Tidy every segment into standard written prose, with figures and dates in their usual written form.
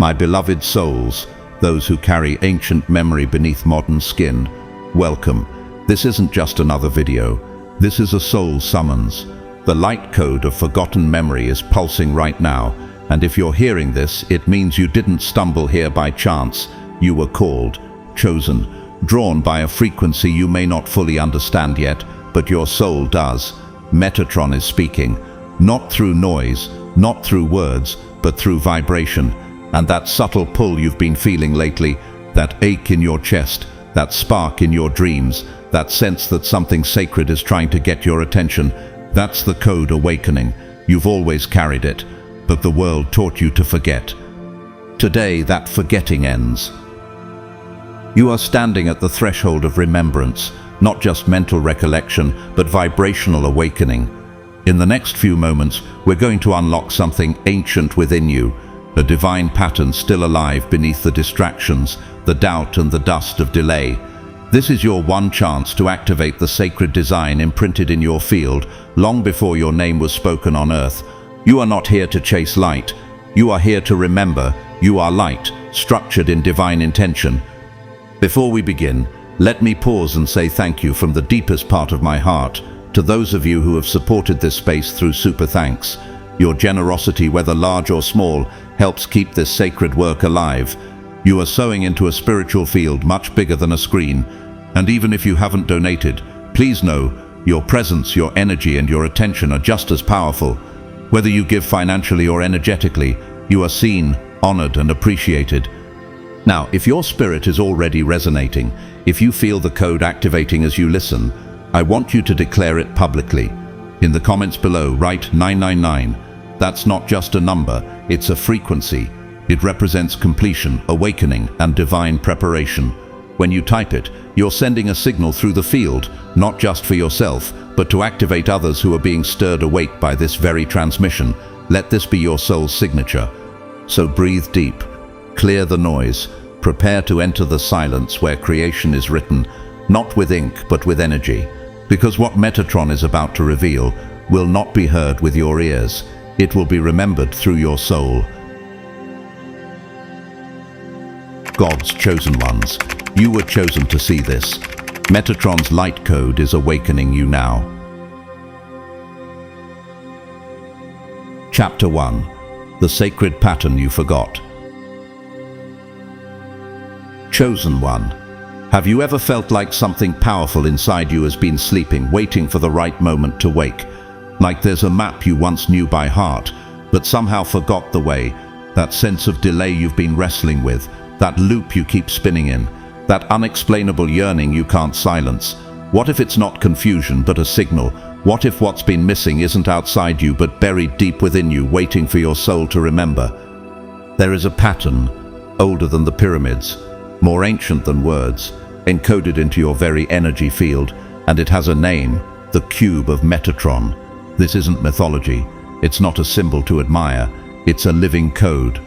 My beloved souls, those who carry ancient memory beneath modern skin, welcome. This isn't just another video. This is a soul summons. The light code of forgotten memory is pulsing right now, and if you're hearing this, it means you didn't stumble here by chance. You were called, chosen, drawn by a frequency you may not fully understand yet, but your soul does. Metatron is speaking, not through noise, not through words, but through vibration. And that subtle pull you've been feeling lately, that ache in your chest, that spark in your dreams, that sense that something sacred is trying to get your attention, that's the code awakening. You've always carried it, but the world taught you to forget. Today, that forgetting ends. You are standing at the threshold of remembrance, not just mental recollection, but vibrational awakening. In the next few moments, we're going to unlock something ancient within you, a divine pattern still alive beneath the distractions, the doubt and the dust of delay. This is your one chance to activate the sacred design imprinted in your field long before your name was spoken on earth. You are not here to chase light. You are here to remember. You are light, structured in divine intention. Before we begin, let me pause and say thank you from the deepest part of my heart to those of you who have supported this space through super thanks. Your generosity, whether large or small, helps keep this sacred work alive. You are sowing into a spiritual field much bigger than a screen. And even if you haven't donated, please know your presence, your energy and your attention are just as powerful. Whether you give financially or energetically, you are seen, honored and appreciated. Now, if your spirit is already resonating, if you feel the code activating as you listen, I want you to declare it publicly. In the comments below, write 999. That's not just a number, it's a frequency. It represents completion, awakening, and divine preparation. When you type it, you're sending a signal through the field, not just for yourself, but to activate others who are being stirred awake by this very transmission. Let this be your soul's signature. So breathe deep. Clear the noise. Prepare to enter the silence where creation is written, not with ink but with energy. Because what Metatron is about to reveal will not be heard with your ears. It will be remembered through your soul. God's chosen ones, you were chosen to see this. Metatron's light code is awakening you now. Chapter 1. The sacred pattern you forgot. Chosen one. Have you ever felt like something powerful inside you has been sleeping, waiting for the right moment to wake? Like there's a map you once knew by heart, but somehow forgot the way, that sense of delay you've been wrestling with, that loop you keep spinning in, that unexplainable yearning you can't silence. What if it's not confusion, but a signal? What if what's been missing isn't outside you, but buried deep within you, waiting for your soul to remember? There is a pattern, older than the pyramids, more ancient than words, encoded into your very energy field, and it has a name, the cube of Metatron. This isn't mythology. It's not a symbol to admire. It's a living code,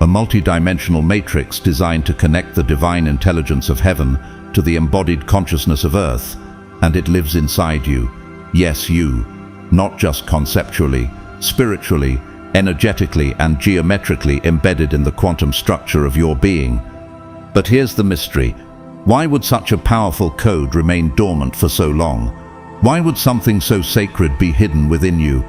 a multi-dimensional matrix designed to connect the divine intelligence of heaven to the embodied consciousness of earth, and it lives inside you. Yes, you, not just conceptually, spiritually, energetically and geometrically embedded in the quantum structure of your being. But here's the mystery. Why would such a powerful code remain dormant for so long? Why would something so sacred be hidden within you?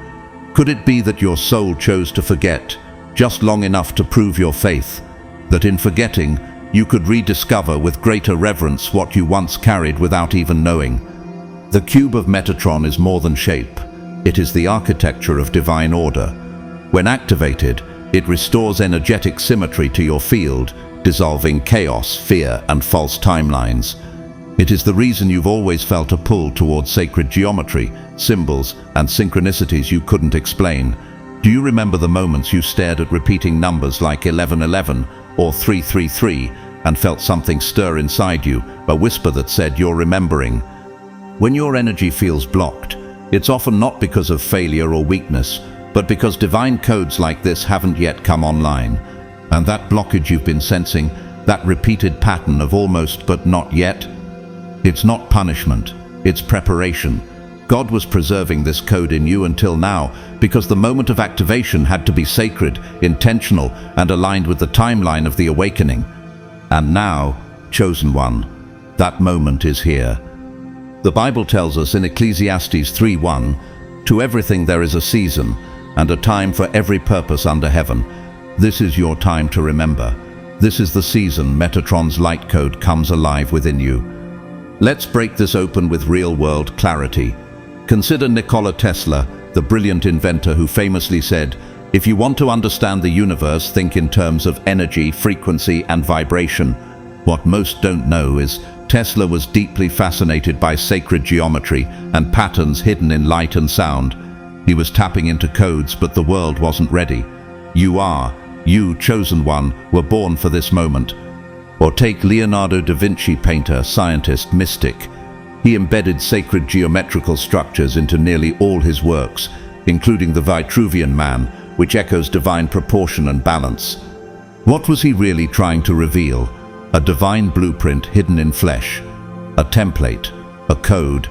Could it be that your soul chose to forget, just long enough to prove your faith, that in forgetting, you could rediscover with greater reverence what you once carried without even knowing? The cube of Metatron is more than shape. It is the architecture of divine order. When activated, it restores energetic symmetry to your field, dissolving chaos, fear, and false timelines. It is the reason you've always felt a pull towards sacred geometry, symbols, and synchronicities you couldn't explain. Do you remember the moments you stared at repeating numbers like 1111 or 333 and felt something stir inside you, a whisper that said you're remembering? When your energy feels blocked, it's often not because of failure or weakness, but because divine codes like this haven't yet come online. And that blockage you've been sensing, that repeated pattern of almost but not yet, it's not punishment, it's preparation. God was preserving this code in you until now because the moment of activation had to be sacred, intentional, and aligned with the timeline of the awakening. And now, chosen one, that moment is here. The Bible tells us in Ecclesiastes 3:1, "To everything there is a season, and a time for every purpose under heaven." This is your time to remember. This is the season Metatron's light code comes alive within you. Let's break this open with real-world clarity. Consider Nikola Tesla, the brilliant inventor who famously said, "If you want to understand the universe, think in terms of energy, frequency, and vibration." What most don't know is Tesla was deeply fascinated by sacred geometry and patterns hidden in light and sound. He was tapping into codes, but the world wasn't ready. You, chosen one, were born for this moment. Or take Leonardo da Vinci, painter, scientist, mystic. He embedded sacred geometrical structures into nearly all his works, including the Vitruvian Man, which echoes divine proportion and balance. What was he really trying to reveal? A divine blueprint hidden in flesh, a template, a code.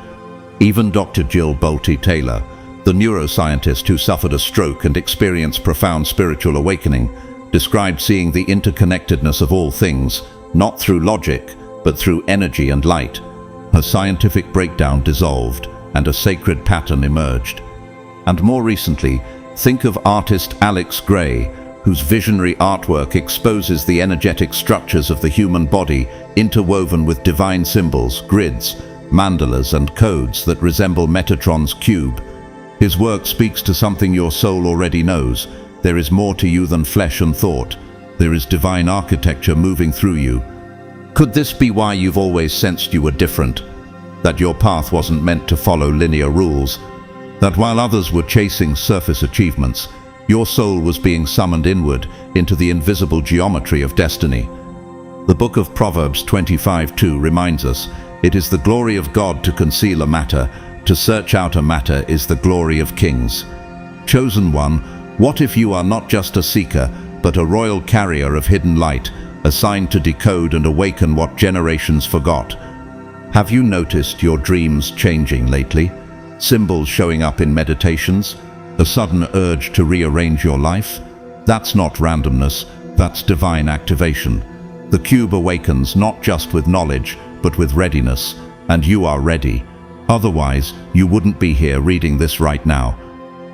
Even Dr. Jill Bolte Taylor, the neuroscientist who suffered a stroke and experienced profound spiritual awakening, described seeing the interconnectedness of all things, not through logic, but through energy and light. Her scientific breakdown dissolved, and a sacred pattern emerged. And more recently, think of artist Alex Gray, whose visionary artwork exposes the energetic structures of the human body interwoven with divine symbols, grids, mandalas, and codes that resemble Metatron's cube. His work speaks to something your soul already knows. There is more to you than flesh and thought. There is divine architecture moving through you. Could this be why you've always sensed you were different? That your path wasn't meant to follow linear rules? That while others were chasing surface achievements, your soul was being summoned inward into the invisible geometry of destiny? The book of Proverbs 25:2 reminds us, "It is the glory of God to conceal a matter. To search out a matter is the glory of kings." Chosen one, what if you are not just a seeker, but a royal carrier of hidden light, assigned to decode and awaken what generations forgot? Have you noticed your dreams changing lately? Symbols showing up in meditations? A sudden urge to rearrange your life? That's not randomness, that's divine activation. The cube awakens not just with knowledge, but with readiness, and you are ready. Otherwise, you wouldn't be here reading this right now.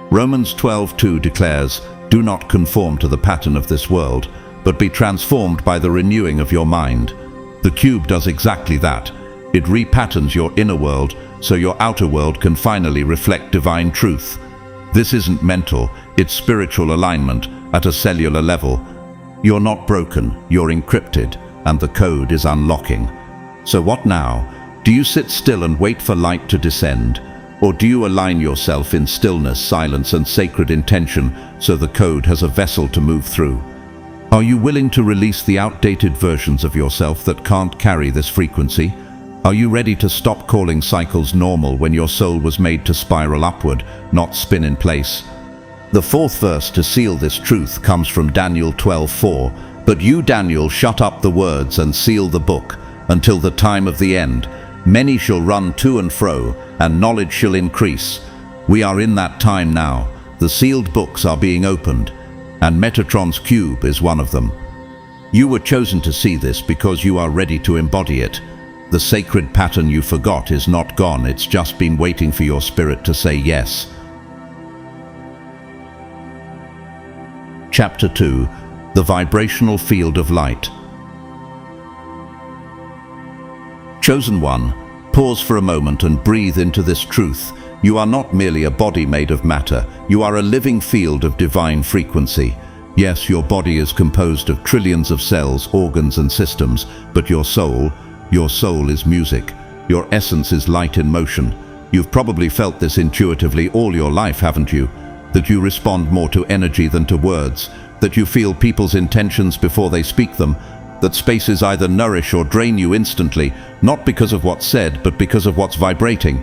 Romans 12:2 declares, "Do not conform to the pattern of this world, but be transformed by the renewing of your mind." The cube does exactly that. It repatterns your inner world so your outer world can finally reflect divine truth. This isn't mental, it's spiritual alignment at a cellular level. You're not broken, you're encrypted, and the code is unlocking. So what now? Do you sit still and wait for light to descend? Or do you align yourself in stillness, silence, and sacred intention so the code has a vessel to move through? Are you willing to release the outdated versions of yourself that can't carry this frequency? Are you ready to stop calling cycles normal when your soul was made to spiral upward, not spin in place? The fourth verse to seal this truth comes from Daniel 12:4. "But you, Daniel, shut up the words and seal the book until the time of the end. Many shall run to and fro, and knowledge shall increase." We are in that time now. The sealed books are being opened, and Metatron's cube is one of them. You were chosen to see this because you are ready to embody it. The sacred pattern you forgot is not gone, it's just been waiting for your spirit to say yes. Chapter 2. The Vibrational Field of Light. Chosen one, pause for a moment and breathe into this truth. You are not merely a body made of matter, you are a living field of divine frequency. Yes, your body is composed of trillions of cells, organs and systems, but your soul is music. Your essence is light in motion. You've probably felt this intuitively all your life, haven't you? That you respond more to energy than to words, that you feel people's intentions before they speak them, that spaces either nourish or drain you instantly, not because of what's said, but because of what's vibrating.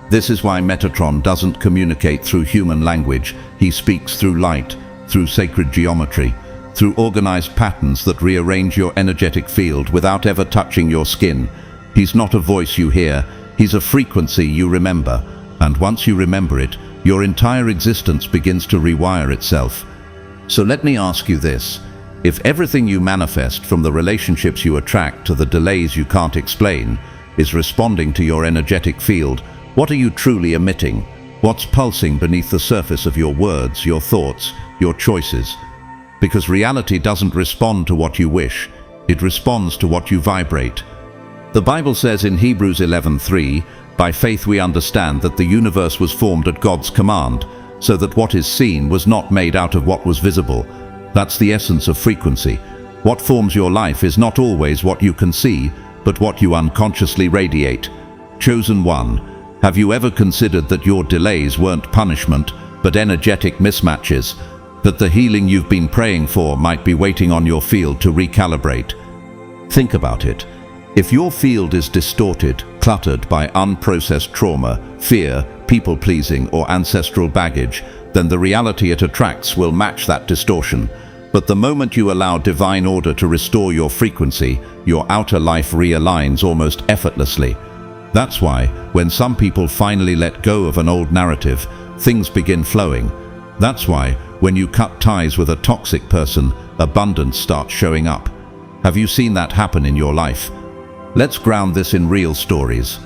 This is why Metatron doesn't communicate through human language. He speaks through light, through sacred geometry, through organized patterns that rearrange your energetic field without ever touching your skin. He's not a voice you hear, he's a frequency you remember, And once you remember it, your entire existence begins to rewire itself. So let me ask you this. If everything you manifest, from the relationships you attract to the delays you can't explain, is responding to your energetic field, what are you truly emitting? What's pulsing beneath the surface of your words, your thoughts, your choices? Because reality doesn't respond to what you wish, it responds to what you vibrate. The Bible says in Hebrews 11:3, "By faith we understand that the universe was formed at God's command, so that what is seen was not made out of what was visible." That's the essence of frequency. What forms your life is not always what you can see, but what you unconsciously radiate. Chosen one, have you ever considered that your delays weren't punishment, but energetic mismatches? That the healing you've been praying for might be waiting on your field to recalibrate? Think about it. If your field is distorted, cluttered by unprocessed trauma, fear, people-pleasing, or ancestral baggage, then the reality it attracts will match that distortion. But the moment you allow divine order to restore your frequency, your outer life realigns almost effortlessly. That's why, when some people finally let go of an old narrative, things begin flowing. That's why, when you cut ties with a toxic person, abundance starts showing up. Have you seen that happen in your life? Let's ground this in real stories.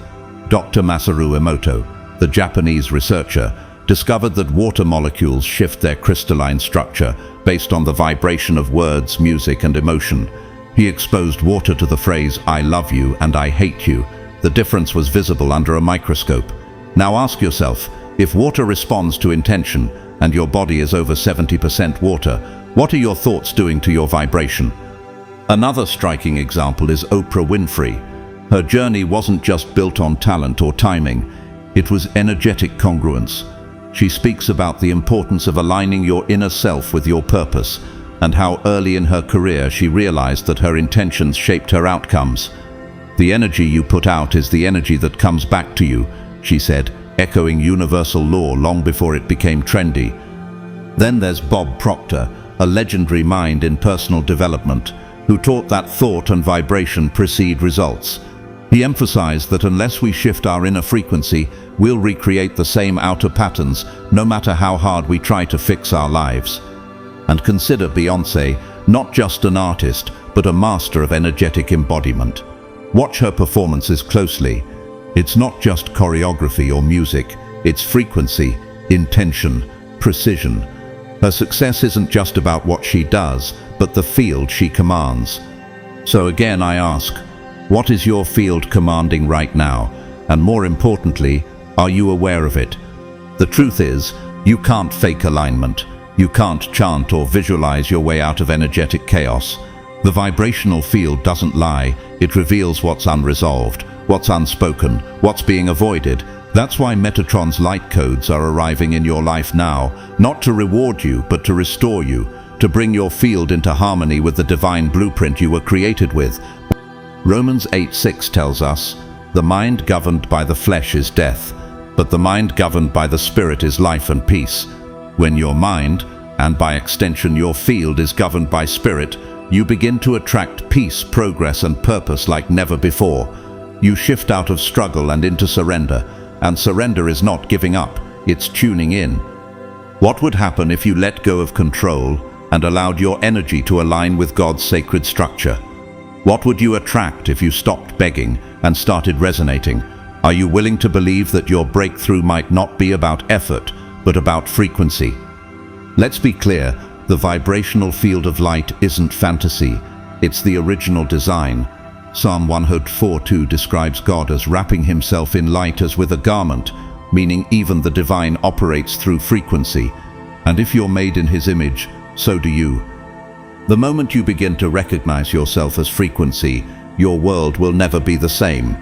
Dr. Masaru Emoto, the Japanese researcher, discovered that water molecules shift their crystalline structure based on the vibration of words, music, and emotion. He exposed water to the phrase, "I love you" and "I hate you." The difference was visible under a microscope. Now ask yourself, if water responds to intention, and your body is over 70% water, what are your thoughts doing to your vibration? Another striking example is Oprah Winfrey. Her journey wasn't just built on talent or timing, it was energetic congruence. She speaks about the importance of aligning your inner self with your purpose, and how early in her career she realized that her intentions shaped her outcomes. "The energy you put out is the energy that comes back to you," she said, echoing universal law long before it became trendy. Then there's Bob Proctor, a legendary mind in personal development, who taught that thought and vibration precede results. He emphasized that unless we shift our inner frequency, we'll recreate the same outer patterns, no matter how hard we try to fix our lives. And consider Beyoncé, not just an artist, but a master of energetic embodiment. Watch her performances closely. It's not just choreography or music, it's frequency, intention, precision. Her success isn't just about what she does, but the field she commands. So again I ask, what is your field commanding right now? And more importantly, are you aware of it? The truth is, you can't fake alignment. You can't chant or visualize your way out of energetic chaos. The vibrational field doesn't lie, it reveals what's unresolved, what's unspoken, what's being avoided. That's why Metatron's light codes are arriving in your life now, not to reward you, but to restore you, to bring your field into harmony with the divine blueprint you were created with. Romans 8:6 tells us, "The mind governed by the flesh is death, but the mind governed by the Spirit is life and peace." When your mind, and by extension your field, is governed by Spirit, you begin to attract peace, progress, and purpose like never before. You shift out of struggle and into surrender, and surrender is not giving up, it's tuning in. What would happen if you let go of control and allowed your energy to align with God's sacred structure? What would you attract if you stopped begging and started resonating? Are you willing to believe that your breakthrough might not be about effort, but about frequency? Let's be clear, the vibrational field of light isn't fantasy, it's the original design. Psalm 104:2 describes God as wrapping himself in light as with a garment, meaning even the divine operates through frequency. And if you're made in his image, so do you. The moment you begin to recognize yourself as frequency, your world will never be the same.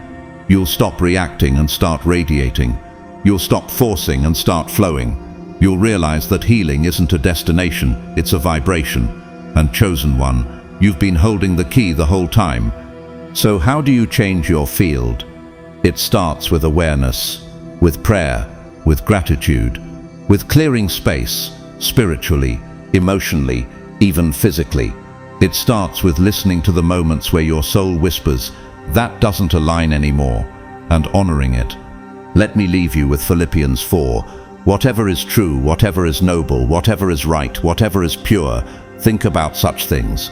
You'll stop reacting and start radiating. You'll stop forcing and start flowing. You'll realize that healing isn't a destination, it's a vibration. And chosen one, you've been holding the key the whole time. So how do you change your field? It starts with awareness, with prayer, with gratitude, with clearing space, spiritually, emotionally, even physically. It starts with listening to the moments where your soul whispers, "That doesn't align anymore," and honoring it. Let me leave you with Philippians 4. Whatever is true, whatever is noble, whatever is right, whatever is pure, think about such things.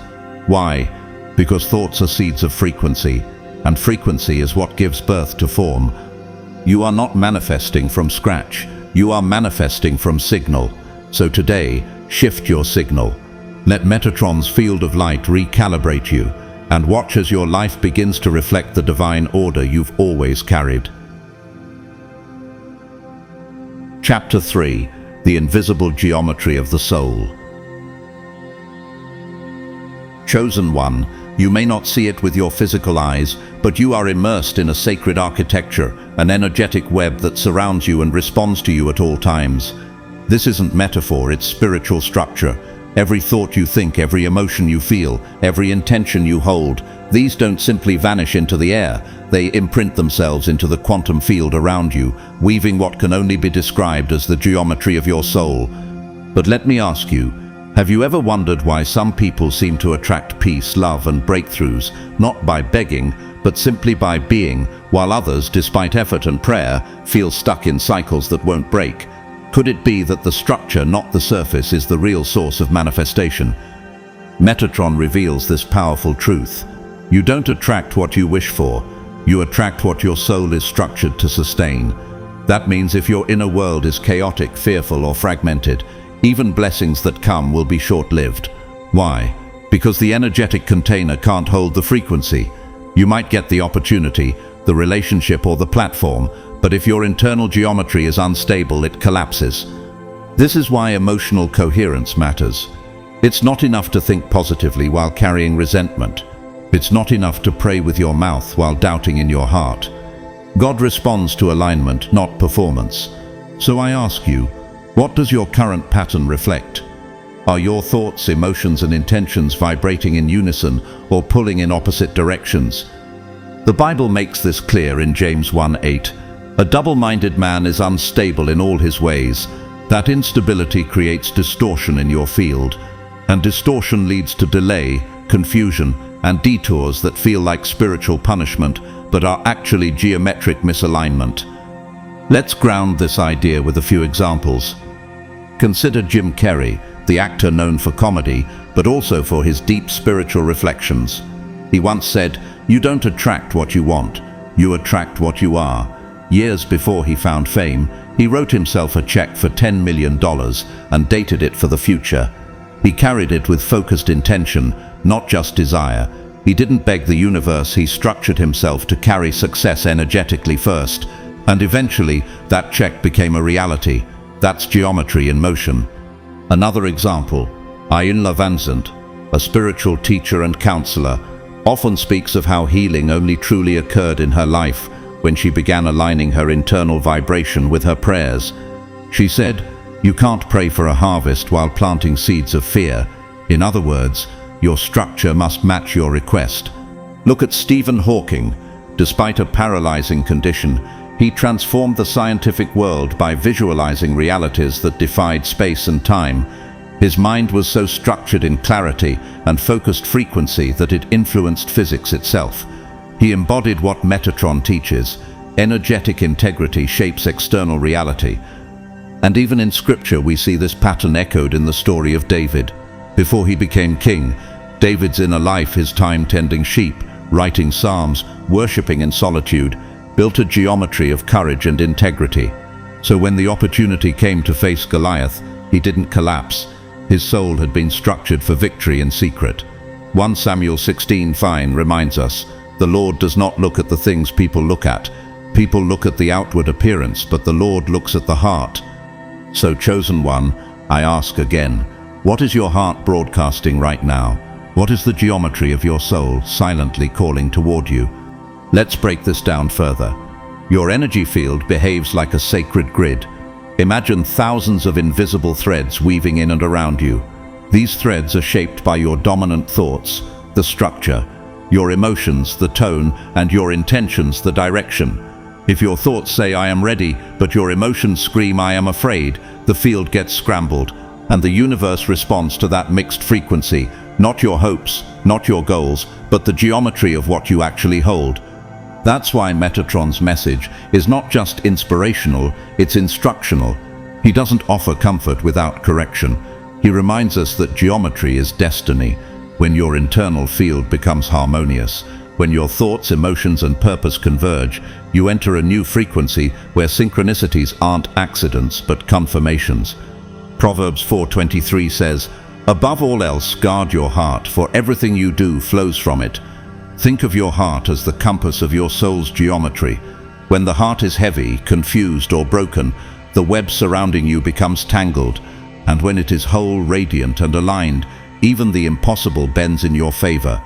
Why? Because thoughts are seeds of frequency, and frequency is what gives birth to form. You are not manifesting from scratch. You are manifesting from signal. So today, shift your signal. Let Metatron's field of light recalibrate you, and watch as your life begins to reflect the divine order you've always carried. Chapter 3. The Invisible Geometry of the Soul. Chosen one, you may not see it with your physical eyes, but you are immersed in a sacred architecture, an energetic web that surrounds you and responds to you at all times. This isn't metaphor, it's spiritual structure. Every thought you think, every emotion you feel, every intention you hold, these don't simply vanish into the air. They imprint themselves into the quantum field around you, weaving what can only be described as the geometry of your soul. But let me ask you, have you ever wondered why some people seem to attract peace, love, and breakthroughs, not by begging, but simply by being, while others, despite effort and prayer, feel stuck in cycles that won't break? Could it be that the structure, not the surface, is the real source of manifestation? Metatron reveals this powerful truth. You don't attract what you wish for. You attract what your soul is structured to sustain. That means if your inner world is chaotic, fearful, or fragmented, even blessings that come will be short-lived. Why? Because the energetic container can't hold the frequency. You might get the opportunity, the relationship, or the platform, but if your internal geometry is unstable, it collapses. This is why emotional coherence matters. It's not enough to think positively while carrying resentment. It's not enough to pray with your mouth while doubting in your heart. God responds to alignment, not performance. So I ask you, what does your current pattern reflect? Are your thoughts, emotions, and intentions vibrating in unison or pulling in opposite directions? The Bible makes this clear in James 1:8. A double-minded man is unstable in all his ways. That instability creates distortion in your field, and distortion leads to delay, confusion, and detours that feel like spiritual punishment but are actually geometric misalignment. Let's ground this idea with a few examples. Consider Jim Carrey, the actor known for comedy, but also for his deep spiritual reflections. He once said, "You don't attract what you want, you attract what you are." Years before he found fame, he wrote himself a check for $10 million and dated it for the future. He carried it with focused intention, not just desire. He didn't beg the universe, he structured himself to carry success energetically first. And eventually, that check became a reality. That's geometry in motion. Another example, Ayunla Vanzant, a spiritual teacher and counselor, often speaks of how healing only truly occurred in her life when she began aligning her internal vibration with her prayers. She said, "You can't pray for a harvest while planting seeds of fear. In other words, your structure must match your request." Look at Stephen Hawking. Despite a paralyzing condition, he transformed the scientific world by visualizing realities that defied space and time. His mind was so structured in clarity and focused frequency that it influenced physics itself. He embodied what Metatron teaches. Energetic integrity shapes external reality. And even in scripture we see this pattern echoed in the story of David. Before he became king, David's inner life, his time tending sheep, writing psalms, worshipping in solitude, built a geometry of courage and integrity. So when the opportunity came to face Goliath, he didn't collapse. His soul had been structured for victory in secret. 1 Samuel 16:5 reminds us, "The Lord does not look at the things people look at. People look at the outward appearance, but the Lord looks at the heart." So, chosen one, I ask again, what is your heart broadcasting right now? What is the geometry of your soul silently calling toward you? Let's break this down further. Your energy field behaves like a sacred grid. Imagine thousands of invisible threads weaving in and around you. These threads are shaped by your dominant thoughts, the structure, your emotions, the tone, and your intentions, the direction. If your thoughts say, "I am ready," but your emotions scream, "I am afraid," the field gets scrambled, and the universe responds to that mixed frequency, not your hopes, not your goals, but the geometry of what you actually hold. That's why Metatron's message is not just inspirational, it's instructional. He doesn't offer comfort without correction. He reminds us that geometry is destiny. When your internal field becomes harmonious, when your thoughts, emotions, and purpose converge, you enter a new frequency where synchronicities aren't accidents but confirmations. Proverbs 4:23 says, "Above all else, guard your heart, for everything you do flows from it." Think of your heart as the compass of your soul's geometry. When the heart is heavy, confused, or broken, the web surrounding you becomes tangled, and when it is whole, radiant, and aligned, even the impossible bends in your favor.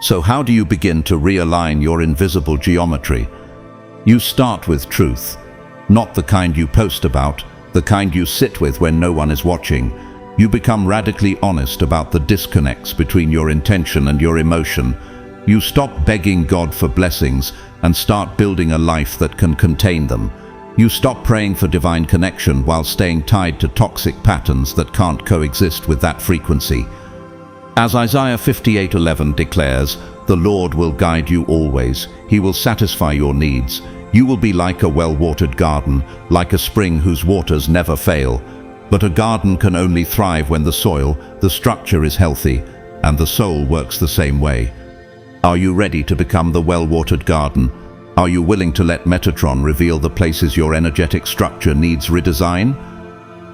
So how do you begin to realign your invisible geometry? You start with truth, not the kind you post about, the kind you sit with when no one is watching. You become radically honest about the disconnects between your intention and your emotion. You stop begging God for blessings and start building a life that can contain them. You stop praying for divine connection while staying tied to toxic patterns that can't coexist with that frequency. As Isaiah 58:11 declares, "The Lord will guide you always. He will satisfy your needs. You will be like a well-watered garden, like a spring whose waters never fail." But a garden can only thrive when the soil, the structure is healthy, and the soul works the same way. Are you ready to become the well-watered garden? Are you willing to let Metatron reveal the places your energetic structure needs redesign?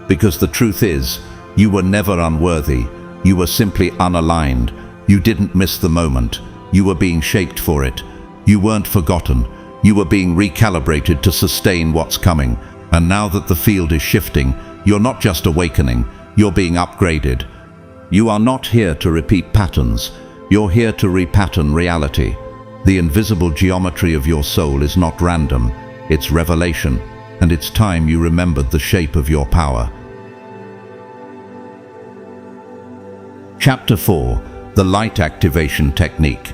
Because the truth is, you were never unworthy. You were simply unaligned. You didn't miss the moment. You were being shaped for it. You weren't forgotten. You were being recalibrated to sustain what's coming. And now that the field is shifting, you're not just awakening, you're being upgraded. You are not here to repeat patterns. You're here to repattern reality. The invisible geometry of your soul is not random. It's revelation. And it's time you remembered the shape of your power. Chapter 4. The Light Activation Technique.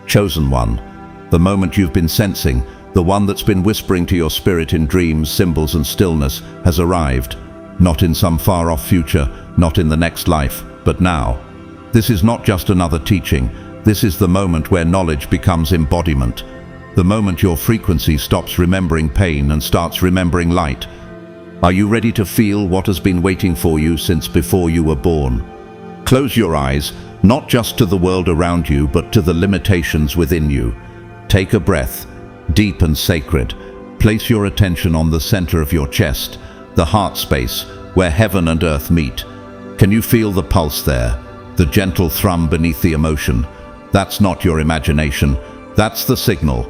Chosen one. The moment you've been sensing, the one that's been whispering to your spirit in dreams, symbols, and stillness, has arrived. Not in some far-off future, not in the next life, but now. This is not just another teaching. This is the moment where knowledge becomes embodiment. The moment your frequency stops remembering pain and starts remembering light. Are you ready to feel what has been waiting for you since before you were born? Close your eyes, not just to the world around you, but to the limitations within you. Take a breath, deep and sacred. Place your attention on the center of your chest, the heart space, where heaven and earth meet. Can you feel the pulse there? The gentle thrum beneath the emotion? That's not your imagination, that's the signal.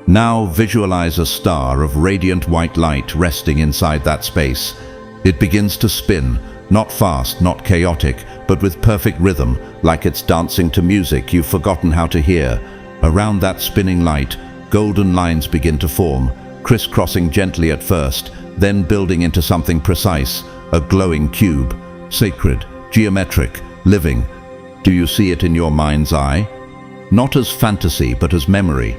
Now visualize a star of radiant white light resting inside that space. It begins to spin, not fast, not chaotic, but with perfect rhythm, like it's dancing to music you've forgotten how to hear. Around that spinning light, golden lines begin to form, crisscrossing gently at first, then building into something precise, a glowing cube, sacred, geometric, living. Do you see it in your mind's eye? Not as fantasy, but as memory.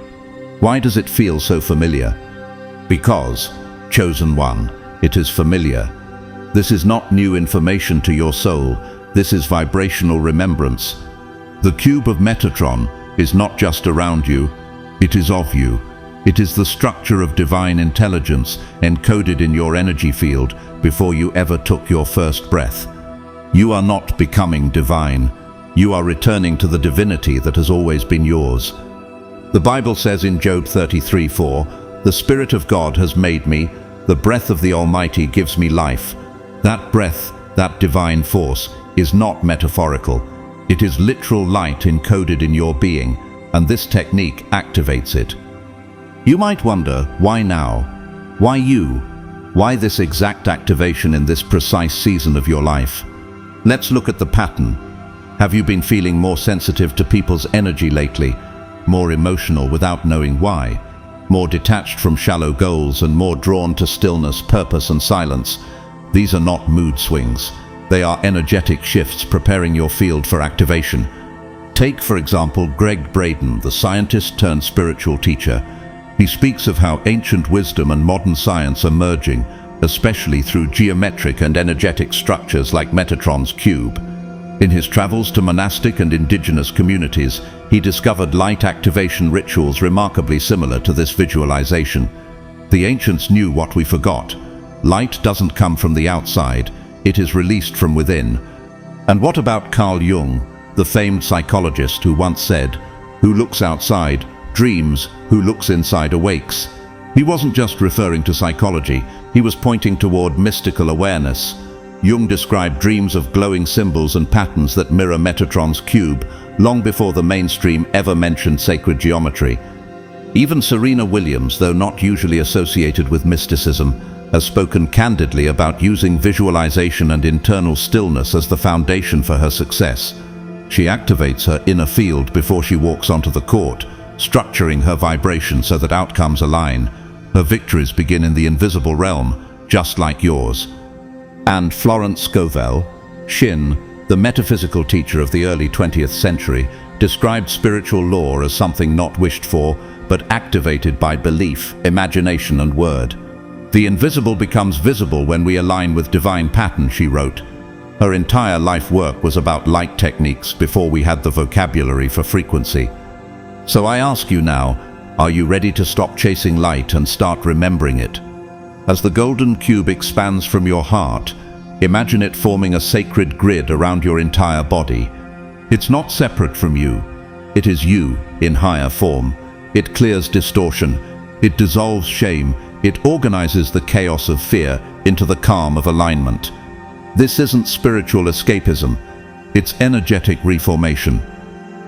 Why does it feel so familiar? Because, chosen one, it is familiar. This is not new information to your soul. This is vibrational remembrance. The cube of Metatron is not just around you, it is of you. It is the structure of divine intelligence encoded in your energy field before you ever took your first breath. You are not becoming divine. You are returning to the divinity that has always been yours. The Bible says in Job 33:4, "The Spirit of God has made me, the breath of the Almighty gives me life." That breath, that divine force, is not metaphorical. It is literal light encoded in your being, and this technique activates it. You might wonder, why now? Why you? Why this exact activation in this precise season of your life? Let's look at the pattern. Have you been feeling more sensitive to people's energy lately? More emotional without knowing why? More detached from shallow goals and more drawn to stillness, purpose, and silence? These are not mood swings. They are energetic shifts preparing your field for activation. Take, for example, Greg Braden, the scientist turned spiritual teacher. He speaks of how ancient wisdom and modern science are merging, especially through geometric and energetic structures like Metatron's cube. In his travels to monastic and indigenous communities, he discovered light activation rituals remarkably similar to this visualization. The ancients knew what we forgot. Light doesn't come from the outside, it is released from within. And what about Carl Jung, the famed psychologist who once said, "Who looks outside dreams, who looks inside awakes"? He wasn't just referring to psychology, he was pointing toward mystical awareness. Jung described dreams of glowing symbols and patterns that mirror Metatron's cube, long before the mainstream ever mentioned sacred geometry. Even Serena Williams, though not usually associated with mysticism, has spoken candidly about using visualization and internal stillness as the foundation for her success. She activates her inner field before she walks onto the court, structuring her vibration so that outcomes align. Her victories begin in the invisible realm, just like yours. And Florence Scovel, Shin, the metaphysical teacher of the early 20th century, described spiritual law as something not wished for, but activated by belief, imagination, and word. The invisible becomes visible when we align with divine pattern, she wrote. Her entire life work was about light techniques before we had the vocabulary for frequency. So I ask you now, are you ready to stop chasing light and start remembering it? As the golden cube expands from your heart, imagine it forming a sacred grid around your entire body. It's not separate from you. It is you in higher form. It clears distortion. It dissolves shame. It organizes the chaos of fear into the calm of alignment. This isn't spiritual escapism. It's energetic reformation.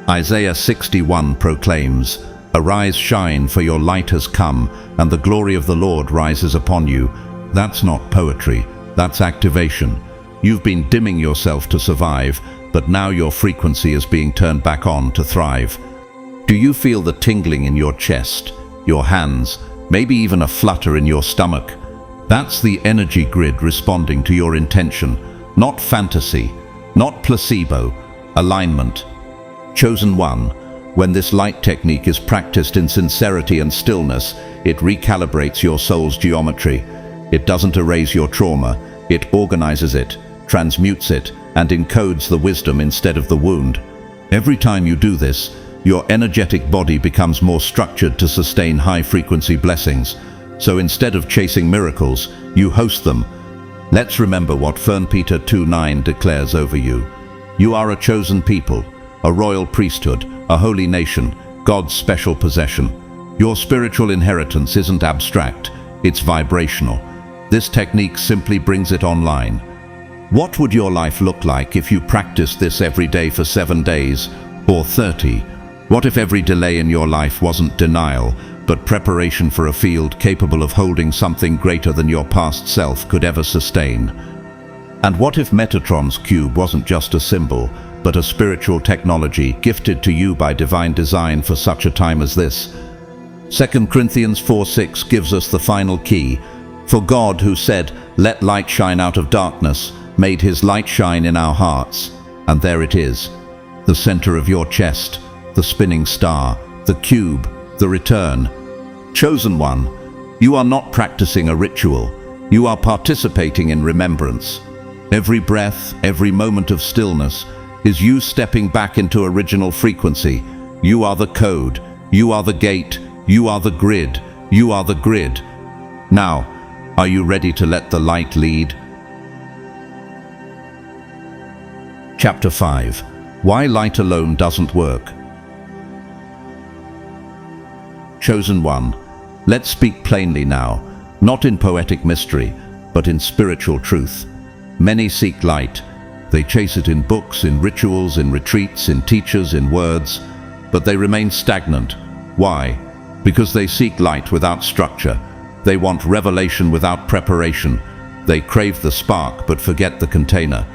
Isaiah 61 proclaims, "Arise, shine, for your light has come, and the glory of the Lord rises upon you." That's not poetry, that's activation. You've been dimming yourself to survive, but now your frequency is being turned back on to thrive. Do you feel the tingling in your chest, your hands, maybe even a flutter in your stomach? That's the energy grid responding to your intention, not fantasy, not placebo, alignment. Chosen one, when this light technique is practiced in sincerity and stillness, it recalibrates your soul's geometry. It doesn't erase your trauma, it organizes it, transmutes it, and encodes the wisdom instead of the wound. Every time you do this, your energetic body becomes more structured to sustain high-frequency blessings. So instead of chasing miracles, you host them. Let's remember what 1 Peter 2:9 declares over you. You are a chosen people, a royal priesthood, a holy nation, God's special possession. Your spiritual inheritance isn't abstract, it's vibrational. This technique simply brings it online. What would your life look like if you practiced this every day for 7 days or 30? What if every delay in your life wasn't denial, but preparation for a field capable of holding something greater than your past self could ever sustain? And what if Metatron's cube wasn't just a symbol, but a spiritual technology gifted to you by divine design for such a time as this? 2 Corinthians 4:6 gives us the final key. For God, who said, "Let light shine out of darkness," made his light shine in our hearts. And there it is, the center of your chest, the spinning star, the cube, the return. Chosen one, you are not practicing a ritual. You are participating in remembrance. Every breath, every moment of stillness is you stepping back into original frequency. You are the code. You are the gate. You are the grid. You are the grid. Now, are you ready to let the light lead? Chapter 5. Why light alone doesn't work. Chosen one, let's speak plainly now, not in poetic mystery, but in spiritual truth. Many seek light. They chase it in books, in rituals, in retreats, in teachers, in words, but they remain stagnant. Why? Because they seek light without structure. They want revelation without preparation. They crave the spark but forget the container.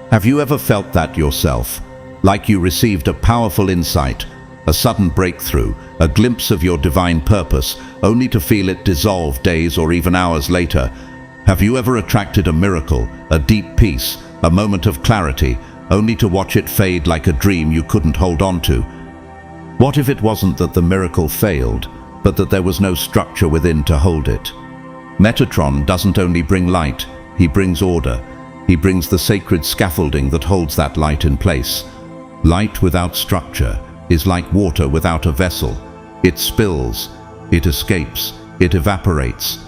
Have you ever felt that yourself? Like you received a powerful insight, a sudden breakthrough, a glimpse of your divine purpose, only to feel it dissolve days or even hours later? Have you ever attracted a miracle, a deep peace, a moment of clarity, only to watch it fade like a dream you couldn't hold on to? What if it wasn't that the miracle failed, but that there was no structure within to hold it? Metatron doesn't only bring light, he brings order. He brings the sacred scaffolding that holds that light in place. Light without structure is like water without a vessel. It spills, it escapes, it evaporates.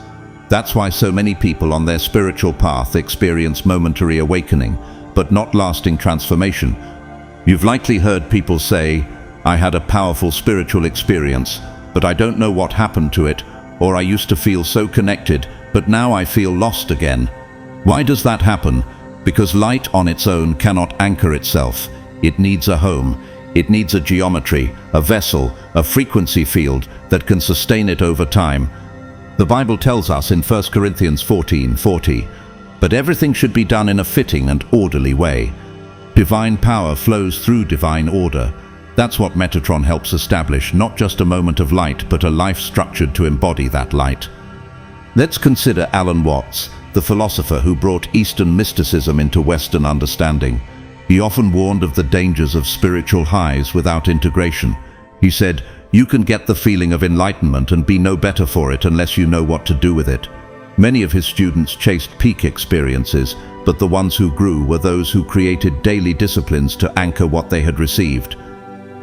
That's why so many people on their spiritual path experience momentary awakening, but not lasting transformation. You've likely heard people say, "I had a powerful spiritual experience, but I don't know what happened to it," or "I used to feel so connected, but now I feel lost again." Why does that happen? Because light on its own cannot anchor itself. It needs a home. It needs a geometry, a vessel, a frequency field that can sustain it over time. The Bible tells us in 1 Corinthians 14:40, "But everything should be done in a fitting and orderly way." Divine power flows through divine order. That's what Metatron helps establish, not just a moment of light, but a life structured to embody that light. Let's consider Alan Watts, the philosopher who brought Eastern mysticism into Western understanding. He often warned of the dangers of spiritual highs without integration. He said, "You can get the feeling of enlightenment and be no better for it unless you know what to do with it." Many of his students chased peak experiences, but the ones who grew were those who created daily disciplines to anchor what they had received.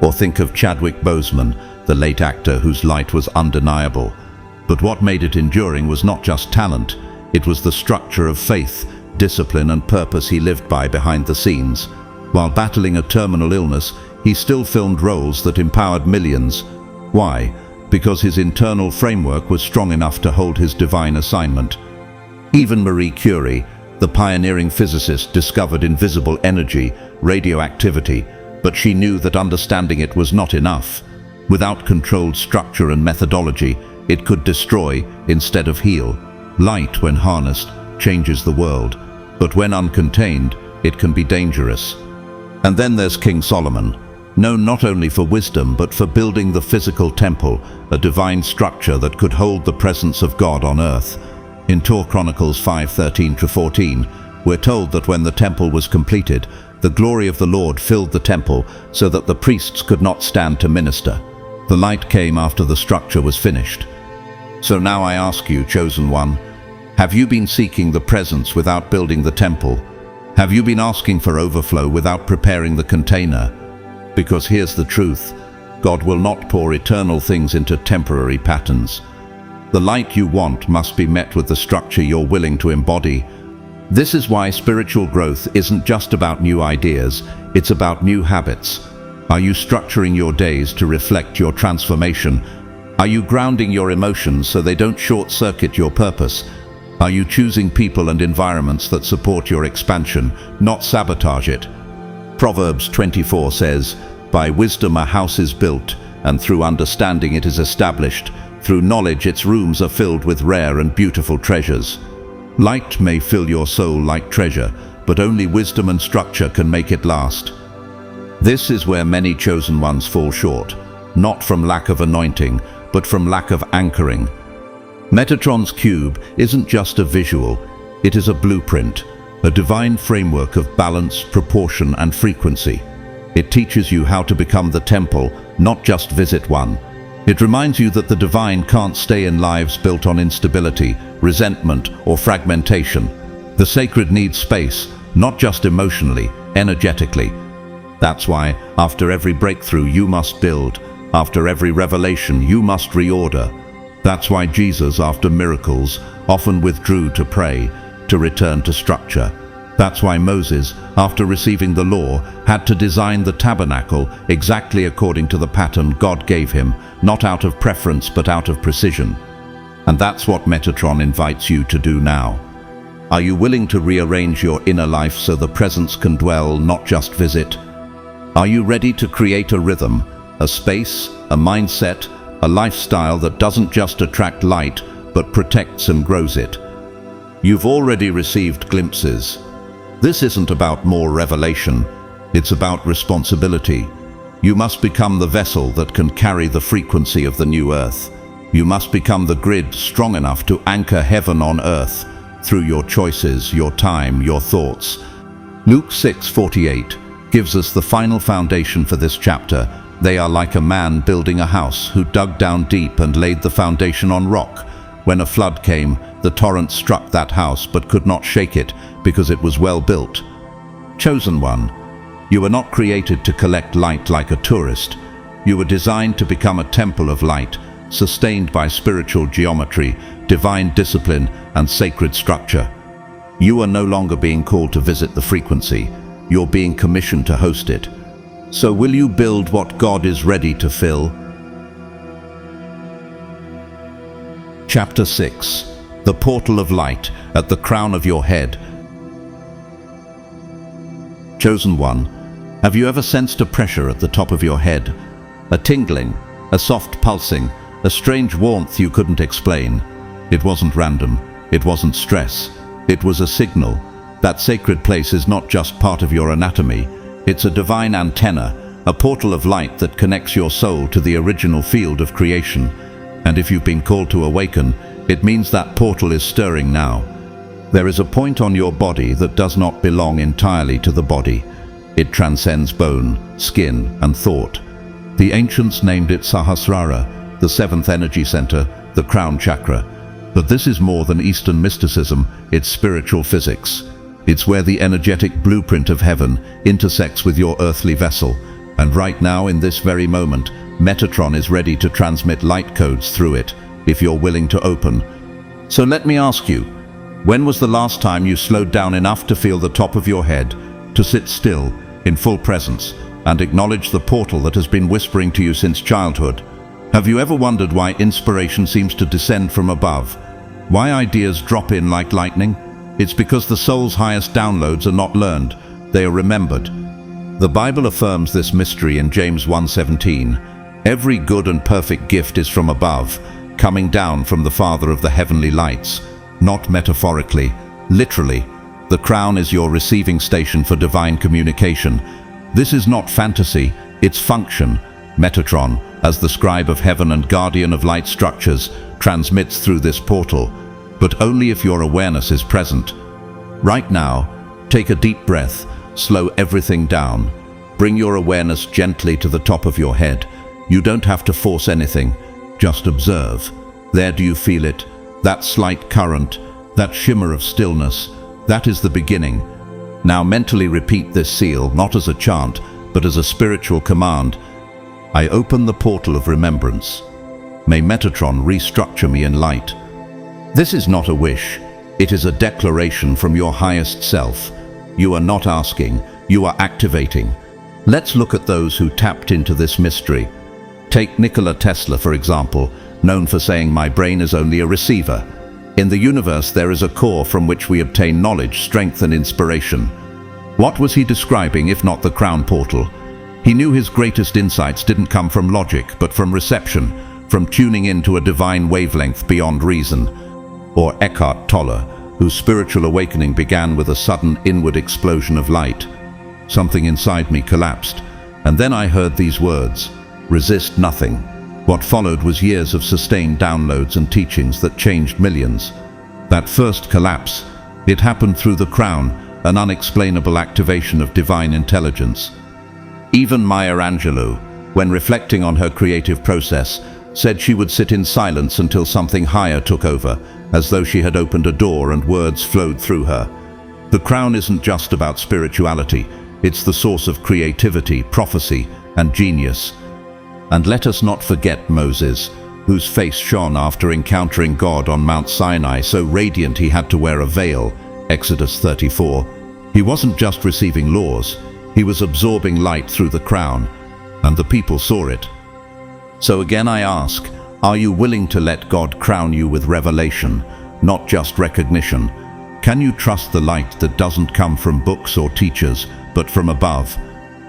Or think of Chadwick Boseman, the late actor whose light was undeniable. But what made it enduring was not just talent, it was the structure of faith, discipline and purpose he lived by behind the scenes. While battling a terminal illness, he still filmed roles that empowered millions. Why? Because his internal framework was strong enough to hold his divine assignment. Even Marie Curie, the pioneering physicist, discovered invisible energy, radioactivity, but she knew that understanding it was not enough. Without controlled structure and methodology, it could destroy instead of heal. Light, when harnessed, changes the world, but when uncontained, it can be dangerous. And then there's King Solomon, known not only for wisdom but for building the physical temple, a divine structure that could hold the presence of God on earth. In 2 Chronicles 5:13-14, we're told that when the temple was completed, the glory of the Lord filled the temple so that the priests could not stand to minister. The light came after the structure was finished. So now I ask you, chosen one, have you been seeking the presence without building the temple? Have you been asking for overflow without preparing the container? Because here's the truth, God will not pour eternal things into temporary patterns. The light you want must be met with the structure you're willing to embody. This is why spiritual growth isn't just about new ideas, it's about new habits. Are you structuring your days to reflect your transformation? Are you grounding your emotions so they don't short-circuit your purpose? Are you choosing people and environments that support your expansion, not sabotage it? Proverbs 24 says, "By wisdom a house is built, and through understanding it is established. Through knowledge its rooms are filled with rare and beautiful treasures." Light may fill your soul like treasure, but only wisdom and structure can make it last. This is where many chosen ones fall short, not from lack of anointing, but from lack of anchoring. Metatron's cube isn't just a visual, it is a blueprint, a divine framework of balance, proportion and frequency. It teaches you how to become the temple, not just visit one. It reminds you that the divine can't stay in lives built on instability, resentment or fragmentation. The sacred needs space, not just emotionally, energetically. That's why, after every breakthrough you must build, after every revelation you must reorder. That's why Jesus, after miracles, often withdrew to pray, to return to structure. That's why Moses, after receiving the law, had to design the tabernacle exactly according to the pattern God gave him, not out of preference but out of precision. And that's what Metatron invites you to do now. Are you willing to rearrange your inner life so the presence can dwell, not just visit? Are you ready to create a rhythm, a space, a mindset, a lifestyle that doesn't just attract light, but protects and grows it? You've already received glimpses. This isn't about more revelation, it's about responsibility. You must become the vessel that can carry the frequency of the new earth. You must become the grid strong enough to anchor heaven on earth through your choices, your time, your thoughts. Luke 6:48 gives us the final foundation for this chapter. They are like a man building a house who dug down deep and laid the foundation on rock. When a flood came, the torrent struck that house but could not shake it because it was well built. Chosen one, you were not created to collect light like a tourist. You were designed to become a temple of light, sustained by spiritual geometry, divine discipline, and sacred structure. You are no longer being called to visit the frequency. You're being commissioned to host it. So will you build what God is ready to fill? Chapter 6. The Portal of Light at the Crown of Your Head. Chosen one, have you ever sensed a pressure at the top of your head? A tingling, a soft pulsing, a strange warmth you couldn't explain. It wasn't random. It wasn't stress. It was a signal. That sacred place is not just part of your anatomy. It's a divine antenna, a portal of light that connects your soul to the original field of creation. And if you've been called to awaken, it means that portal is stirring now. There is a point on your body that does not belong entirely to the body. It transcends bone, skin, and thought. The ancients named it Sahasrara, the seventh energy center, the crown chakra. But this is more than Eastern mysticism, it's spiritual physics. It's where the energetic blueprint of heaven intersects with your earthly vessel. And right now, in this very moment, Metatron is ready to transmit light codes through it, if you're willing to open. So let me ask you, when was the last time you slowed down enough to feel the top of your head, to sit still, in full presence, and acknowledge the portal that has been whispering to you since childhood? Have you ever wondered why inspiration seems to descend from above? Why ideas drop in like lightning? It's because the soul's highest downloads are not learned, they are remembered. The Bible affirms this mystery in James 1:17. Every good and perfect gift is from above, coming down from the Father of the heavenly lights. Not metaphorically, literally. The crown is your receiving station for divine communication. This is not fantasy, it's function. Metatron, as the scribe of heaven and guardian of light structures, transmits through this portal, but only if your awareness is present. Right now, take a deep breath, slow everything down. Bring your awareness gently to the top of your head. You don't have to force anything, just observe. There, do you feel it? That slight current, that shimmer of stillness, that is the beginning. Now mentally repeat this seal, not as a chant, but as a spiritual command. I open the portal of remembrance. May Metatron restructure me in light. This is not a wish. It is a declaration from your highest self. You are not asking, you are activating. Let's look at those who tapped into this mystery. Take Nikola Tesla, for example, known for saying, "My brain is only a receiver." In the universe, there is a core from which we obtain knowledge, strength, and inspiration. What was he describing if not the crown portal? He knew his greatest insights didn't come from logic, but from reception, from tuning into a divine wavelength beyond reason. Or Eckhart Tolle, whose spiritual awakening began with a sudden inward explosion of light. Something inside me collapsed, and then I heard these words, "Resist nothing." What followed was years of sustained downloads and teachings that changed millions. That first collapse, it happened through the crown, an unexplainable activation of divine intelligence. Even Maya Angelou, when reflecting on her creative process, said she would sit in silence until something higher took over, as though she had opened a door and words flowed through her. The crown isn't just about spirituality, it's the source of creativity, prophecy, and genius. And let us not forget Moses, whose face shone after encountering God on Mount Sinai, so radiant he had to wear a veil, Exodus 34. He wasn't just receiving laws, he was absorbing light through the crown, and the people saw it. So again I ask, are you willing to let God crown you with revelation, not just recognition? Can you trust the light that doesn't come from books or teachers, but from above?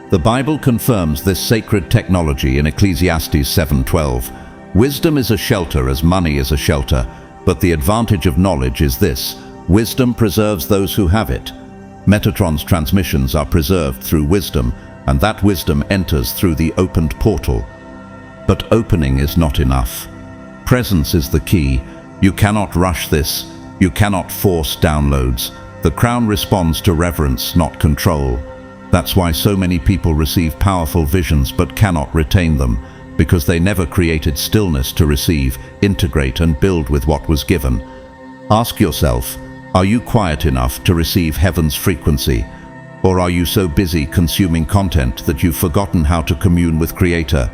The Bible confirms this sacred technology in Ecclesiastes 7:12. Wisdom is a shelter as money is a shelter, but the advantage of knowledge is this: wisdom preserves those who have it. Metatron's transmissions are preserved through wisdom, and that wisdom enters through the opened portal. But opening is not enough. Presence is the key. You cannot rush this. You cannot force downloads. The crown responds to reverence, not control. That's why so many people receive powerful visions but cannot retain them. because they never created stillness to receive, integrate, and build with what was given. Ask yourself, are you quiet enough to receive heaven's frequency? Or are you so busy consuming content that you've forgotten how to commune with Creator?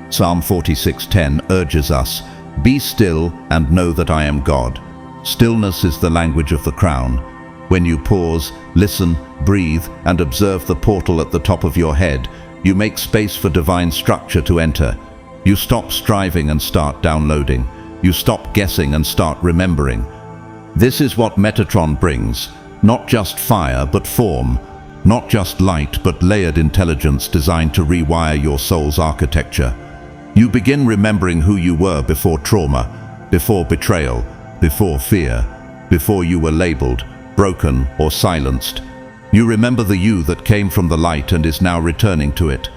Psalm 46:10 urges us, "Be still and know that I am God." Stillness is the language of the crown. When you pause, listen, breathe, and observe the portal at the top of your head, you make space for divine structure to enter. You stop striving and start downloading. You stop guessing and start remembering. This is what Metatron brings. Not just fire, but form. Not just light, but layered intelligence designed to rewire your soul's architecture. You begin remembering who you were before trauma, before betrayal, before fear, before you were labeled, broken, or silenced. You remember the you that came from the light and is now returning to it.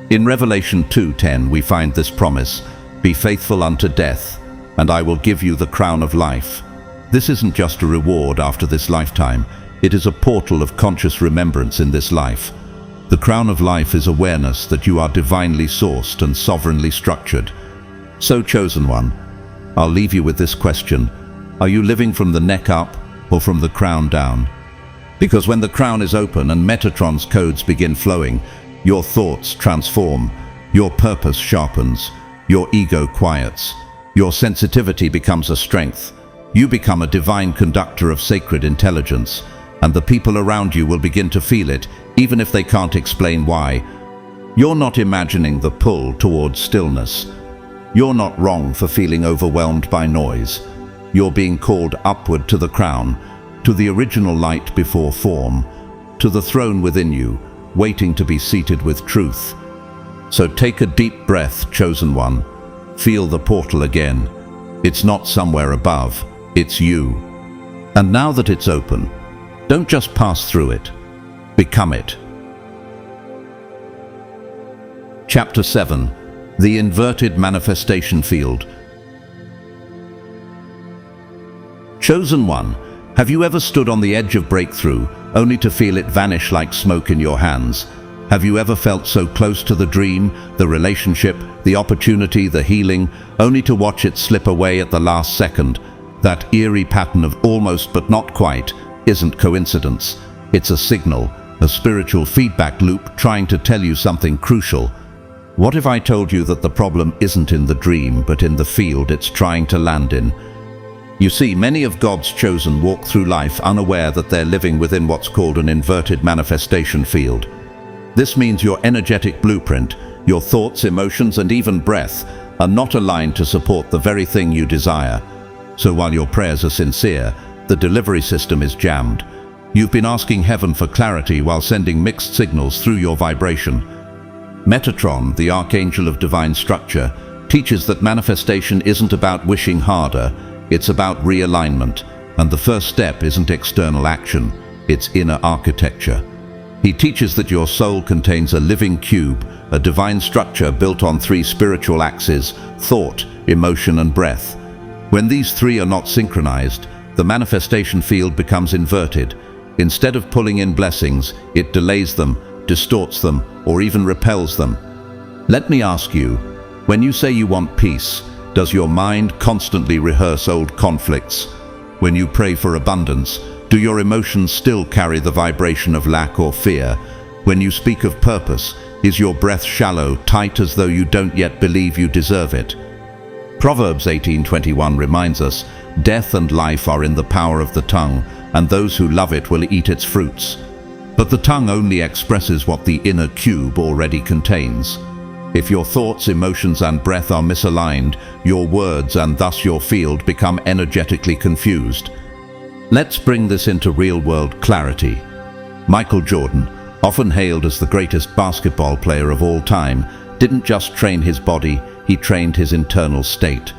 In Revelation 2:10 we find this promise, "Be faithful unto death, and I will give you the crown of life." This isn't just a reward after this lifetime, it is a portal of conscious remembrance in this life. The crown of life is awareness that you are divinely sourced and sovereignly structured. So, chosen one, I'll leave you with this question. Are you living from the neck up or from the crown down? Because when the crown is open and Metatron's codes begin flowing, your thoughts transform, your purpose sharpens, your ego quiets, your sensitivity becomes a strength. You become a divine conductor of sacred intelligence, and the people around you will begin to feel it, even if they can't explain why. You're not imagining the pull towards stillness. You're not wrong for feeling overwhelmed by noise. You're being called upward to the crown, to the original light before form, to the throne within you, waiting to be seated with truth. So take a deep breath, chosen one. Feel the portal again. It's not somewhere above, it's you. And now that it's open, don't just pass through it, become it. Chapter 7. The Inverted Manifestation Field. Chosen one, have you ever stood on the edge of breakthrough, only to feel it vanish like smoke in your hands? Have you ever felt so close to the dream, the relationship, the opportunity, the healing, only to watch it slip away at the last second? That eerie pattern of almost but not quite isn't coincidence. It's a signal, a spiritual feedback loop trying to tell you something crucial. What if I told you that the problem isn't in the dream, but in the field it's trying to land in? You see, many of God's chosen walk through life unaware that they're living within what's called an inverted manifestation field. This means your energetic blueprint, your thoughts, emotions, and even breath are not aligned to support the very thing you desire. So while your prayers are sincere, the delivery system is jammed. You've been asking heaven for clarity while sending mixed signals through your vibration. Metatron, the archangel of divine structure, teaches that manifestation isn't about wishing harder, it's about realignment, and the first step isn't external action, it's inner architecture. He teaches that your soul contains a living cube, a divine structure built on three spiritual axes: thought, emotion, and breath. When these three are not synchronized, the manifestation field becomes inverted. Instead of pulling in blessings, it delays them, distorts them, or even repels them. Let me ask you, when you say you want peace, does your mind constantly rehearse old conflicts? When you pray for abundance, do your emotions still carry the vibration of lack or fear? When you speak of purpose, is your breath shallow, tight as though you don't yet believe you deserve it? Proverbs 18:21 reminds us, "Death and life are in the power of the tongue, and those who love it will eat its fruits." But the tongue only expresses what the inner cube already contains. If your thoughts, emotions, and breath are misaligned, your words and thus your field become energetically confused. Let's bring this into real-world clarity. Michael Jordan, often hailed as the greatest basketball player of all time, didn't just train his body, he trained his internal state.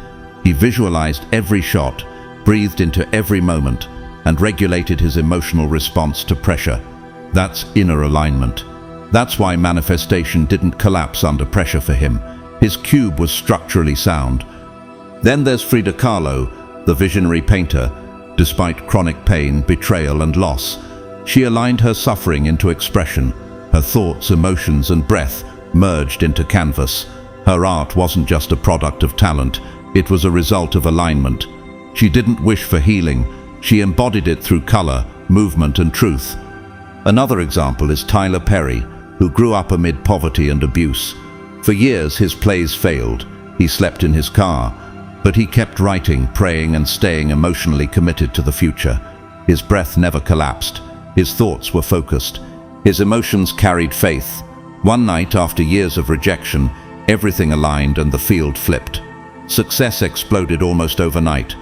He visualized every shot, breathed into every moment, and regulated his emotional response to pressure. That's inner alignment. That's why manifestation didn't collapse under pressure for him. His cube was structurally sound. Then there's Frida Kahlo, the visionary painter. Despite chronic pain, betrayal, and loss, she aligned her suffering into expression. Her thoughts, emotions, and breath merged into canvas. Her art wasn't just a product of talent, it was a result of alignment. She didn't wish for healing, she embodied it through color, movement and truth. Another example is Tyler Perry, who grew up amid poverty and abuse. For years his plays failed, he slept in his car, but he kept writing, praying and staying emotionally committed to the future. His breath never collapsed, his thoughts were focused, his emotions carried faith. One night, after years of rejection, everything aligned and the field flipped. Success exploded almost overnight.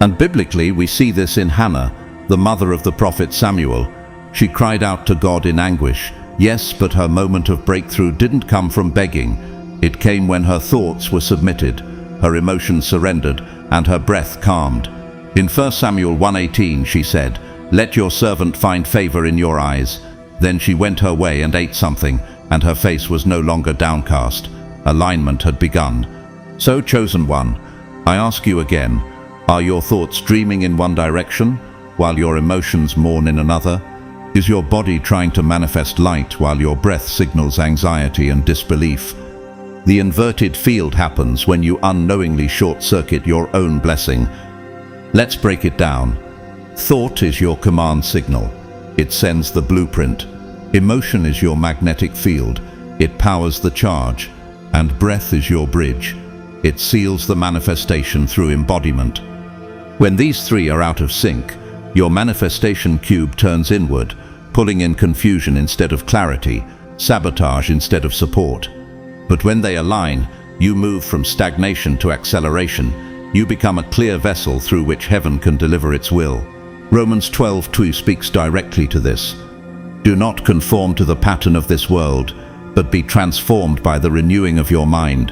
And biblically, we see this in Hannah, the mother of the prophet Samuel. She cried out to God in anguish. Yes, but her moment of breakthrough didn't come from begging. It came when her thoughts were submitted, her emotions surrendered, and her breath calmed. In 1 Samuel 1:18 she said, "Let your servant find favor in your eyes." Then she went her way and ate something, and her face was no longer downcast. Alignment had begun. So, chosen one, I ask you again, are your thoughts dreaming in one direction, while your emotions mourn in another? Is your body trying to manifest light while your breath signals anxiety and disbelief? The inverted field happens when you unknowingly short-circuit your own blessing. Let's break it down. Thought is your command signal. It sends the blueprint. Emotion is your magnetic field. It powers the charge. And breath is your bridge. It seals the manifestation through embodiment. When these three are out of sync, your manifestation cube turns inward, pulling in confusion instead of clarity, sabotage instead of support. But when they align, you move from stagnation to acceleration. You become a clear vessel through which heaven can deliver its will. Romans 12:2 speaks directly to this. Do not conform to the pattern of this world, but be transformed by the renewing of your mind.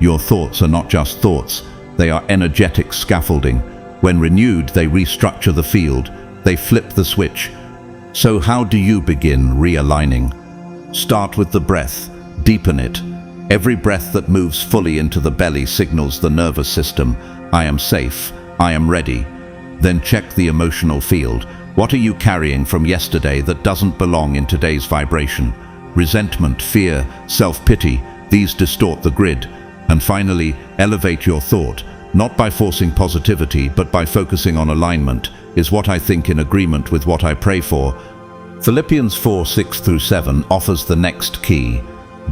Your thoughts are not just thoughts, they are energetic scaffolding. When renewed, they restructure the field, they flip the switch. So how do you begin realigning? Start with the breath, deepen it. Every breath that moves fully into the belly signals the nervous system, I am safe, I am ready. Then check the emotional field. What are you carrying from yesterday that doesn't belong in today's vibration? Resentment, fear, self-pity, these distort the grid. And finally, elevate your thought, not by forcing positivity, but by focusing on alignment. Is what I think in agreement with what I pray for? Philippians 4:6-7 offers the next key.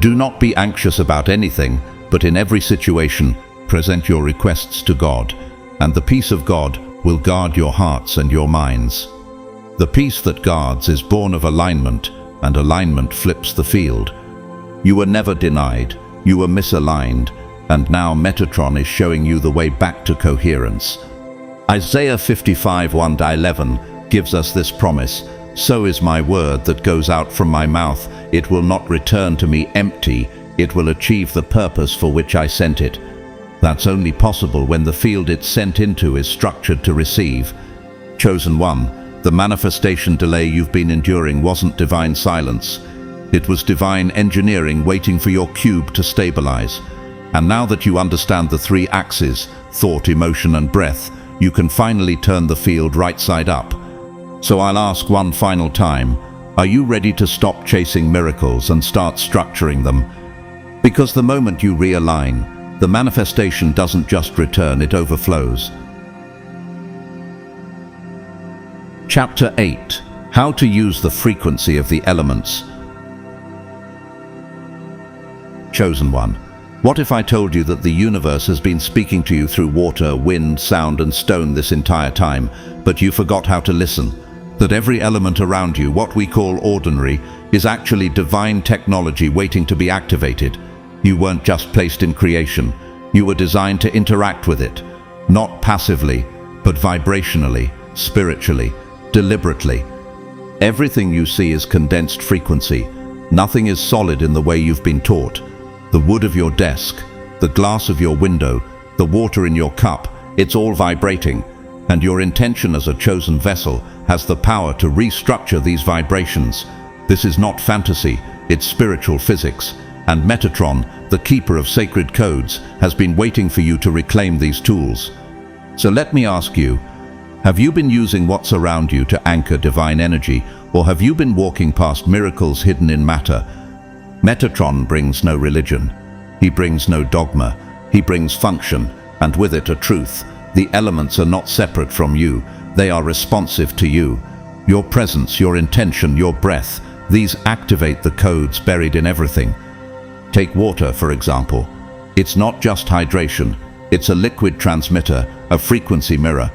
Do not be anxious about anything, but in every situation, present your requests to God, and the peace of God will guard your hearts and your minds. The peace that guards is born of alignment, and alignment flips the field. You were never denied, you were misaligned, and now Metatron is showing you the way back to coherence. Isaiah 55:1-11 gives us this promise, "So is my word that goes out from my mouth, it will not return to me empty, it will achieve the purpose for which I sent it." That's only possible when the field it's sent into is structured to receive. Chosen one, the manifestation delay you've been enduring wasn't divine silence. It was divine engineering waiting for your cube to stabilize. And now that you understand the three axes, thought, emotion and breath, you can finally turn the field right side up. So I'll ask one final time, are you ready to stop chasing miracles and start structuring them? Because the moment you realign, the manifestation doesn't just return, it overflows. Chapter 8. How to use the frequency of the elements. Chosen one, what if I told you that the universe has been speaking to you through water, wind, sound and stone this entire time, but you forgot how to listen? That every element around you, what we call ordinary, is actually divine technology waiting to be activated. You weren't just placed in creation, you were designed to interact with it, not passively, but vibrationally, spiritually, deliberately. Everything you see is condensed frequency. Nothing is solid in the way you've been taught. The wood of your desk, the glass of your window, the water in your cup, it's all vibrating. And your intention as a chosen vessel has the power to restructure these vibrations. This is not fantasy, it's spiritual physics. And Metatron, the keeper of sacred codes, has been waiting for you to reclaim these tools. So let me ask you, have you been using what's around you to anchor divine energy, or have you been walking past miracles hidden in matter? Metatron brings no religion. He brings no dogma, he brings function, and with it a truth. The elements are not separate from you, they are responsive to you. Your presence, your intention, your breath, these activate the codes buried in everything. Take water, for example. It's not just hydration, it's a liquid transmitter, a frequency mirror.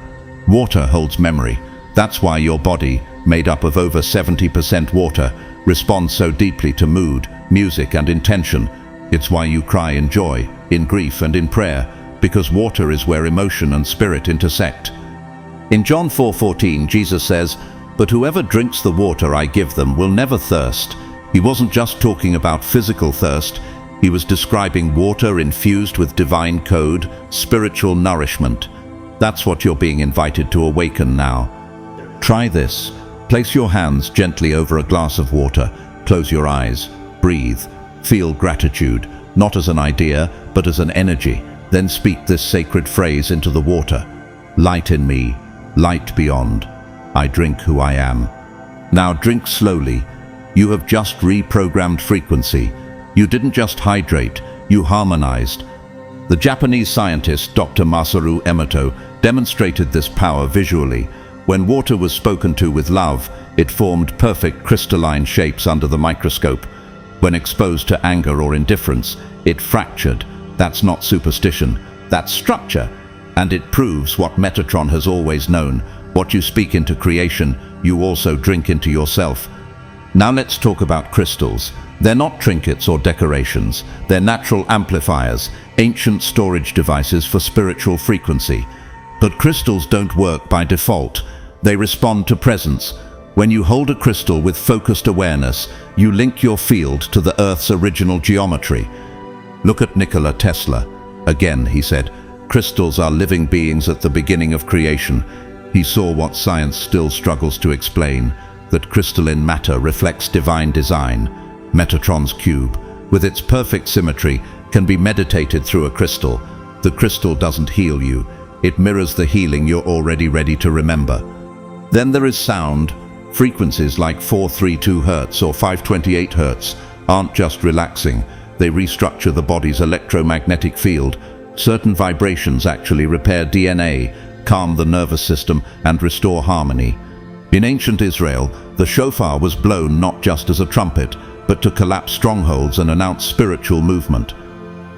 Water holds memory. That's why your body, made up of over 70% water, responds so deeply to mood, music, and intention. It's why you cry in joy, in grief, and in prayer, because water is where emotion and spirit intersect. In John 4:14, Jesus says, "But whoever drinks the water I give them will never thirst." He wasn't just talking about physical thirst, he was describing water infused with divine code, spiritual nourishment. That's what you're being invited to awaken now. Try this. Place your hands gently over a glass of water, close your eyes, breathe, feel gratitude, not as an idea, but as an energy. Then speak this sacred phrase into the water. Light in me, light beyond. I drink who I am. Now drink slowly. You have just reprogrammed frequency. You didn't just hydrate, you harmonized. The Japanese scientist Dr. Masaru Emoto demonstrated this power visually. When water was spoken to with love, it formed perfect crystalline shapes under the microscope. When exposed to anger or indifference, it fractured. That's not superstition, that's structure. And it proves what Metatron has always known. What you speak into creation, you also drink into yourself. Now let's talk about crystals. They're not trinkets or decorations. They're natural amplifiers, ancient storage devices for spiritual frequency. But crystals don't work by default. They respond to presence. When you hold a crystal with focused awareness, you link your field to the Earth's original geometry. Look at Nikola Tesla. Again, he said, crystals are living beings at the beginning of creation. He saw what science still struggles to explain, that crystalline matter reflects divine design. Metatron's cube, with its perfect symmetry, can be meditated through a crystal. The crystal doesn't heal you. It mirrors the healing you're already ready to remember. Then there is sound. Frequencies like 432 Hz or 528 Hz aren't just relaxing. They restructure the body's electromagnetic field. Certain vibrations actually repair DNA, calm the nervous system, and restore harmony. In ancient Israel, the shofar was blown not just as a trumpet, but to collapse strongholds and announce spiritual movement.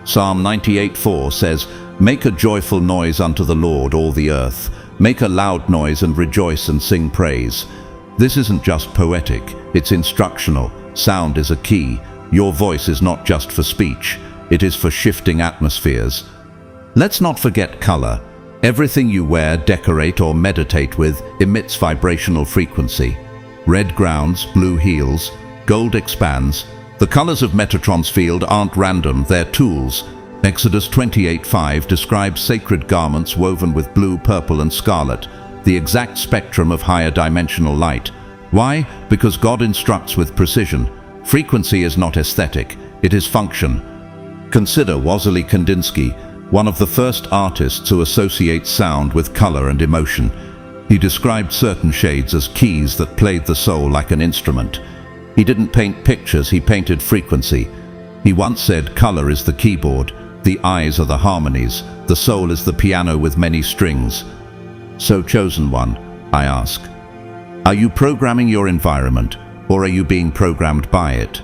Psalm 98:4 says, "Make a joyful noise unto the Lord, all the earth. Make a loud noise and rejoice and sing praise." This isn't just poetic, it's instructional. Sound is a key. Your voice is not just for speech, it is for shifting atmospheres. Let's not forget color. Everything you wear, decorate, or meditate with emits vibrational frequency. Red grounds, blue heels, gold expands. The colors of Metatron's field aren't random, they're tools. Exodus 28:5 describes sacred garments woven with blue, purple, and scarlet, the exact spectrum of higher dimensional light. Why? Because God instructs with precision. Frequency is not aesthetic, it is function. Consider Wassily Kandinsky, one of the first artists to associate sound with color and emotion. He described certain shades as keys that played the soul like an instrument. He didn't paint pictures, he painted frequency. He once said, color is the keyboard, the eyes are the harmonies, the soul is the piano with many strings. So, chosen one, I ask, are you programming your environment, or are you being programmed by it?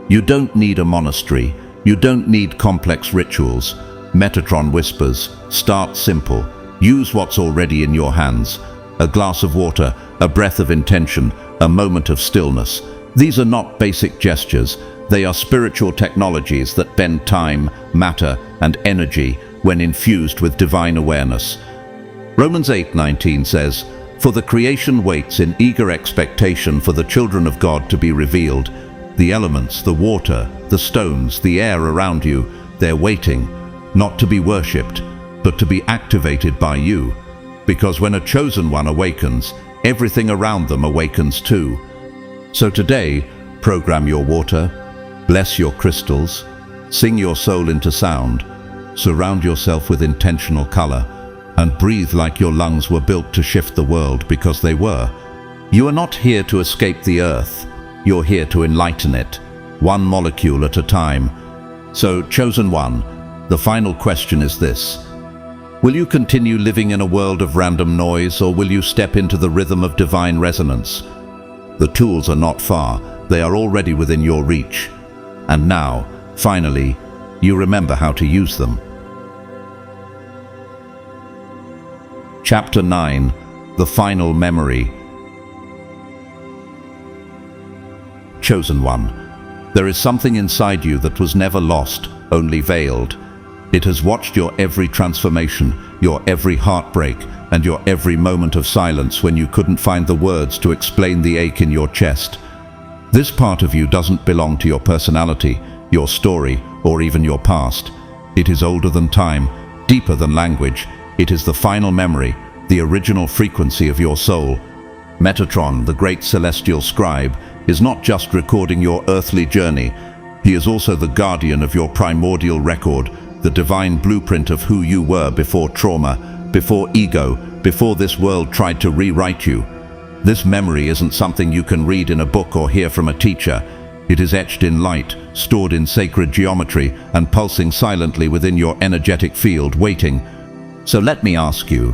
You don't need a monastery, you don't need complex rituals. Metatron whispers, start simple, use what's already in your hands. A glass of water, a breath of intention, a moment of stillness. These are not basic gestures, they are spiritual technologies that bend time, matter, and energy when infused with divine awareness. Romans 8:19 says, "For the creation waits in eager expectation for the children of God to be revealed." The elements, the water, the stones, the air around you, they're waiting, not to be worshipped, but to be activated by you. Because when a chosen one awakens, everything around them awakens too. So today, program your water, bless your crystals, sing your soul into sound, surround yourself with intentional color, and breathe like your lungs were built to shift the world because they were. You are not here to escape the earth, you're here to enlighten it, one molecule at a time. So, chosen one, the final question is this. Will you continue living in a world of random noise, or will you step into the rhythm of divine resonance? The tools are not far, they are already within your reach. And now, finally, you remember how to use them. Chapter 9. The Final Memory. Chosen one, there is something inside you that was never lost, only veiled. It has watched your every transformation, your every heartbreak, and your every moment of silence when you couldn't find the words to explain the ache in your chest. This part of you doesn't belong to your personality, your story, or even your past. It is older than time, deeper than language. It is the final memory, the original frequency of your soul. Metatron, the great celestial scribe, is not just recording your earthly journey. He is also the guardian of your primordial record, the divine blueprint of who you were before trauma, before ego, before this world tried to rewrite you. This memory isn't something you can read in a book or hear from a teacher. It is etched in light, stored in sacred geometry, and pulsing silently within your energetic field, waiting. So let me ask you,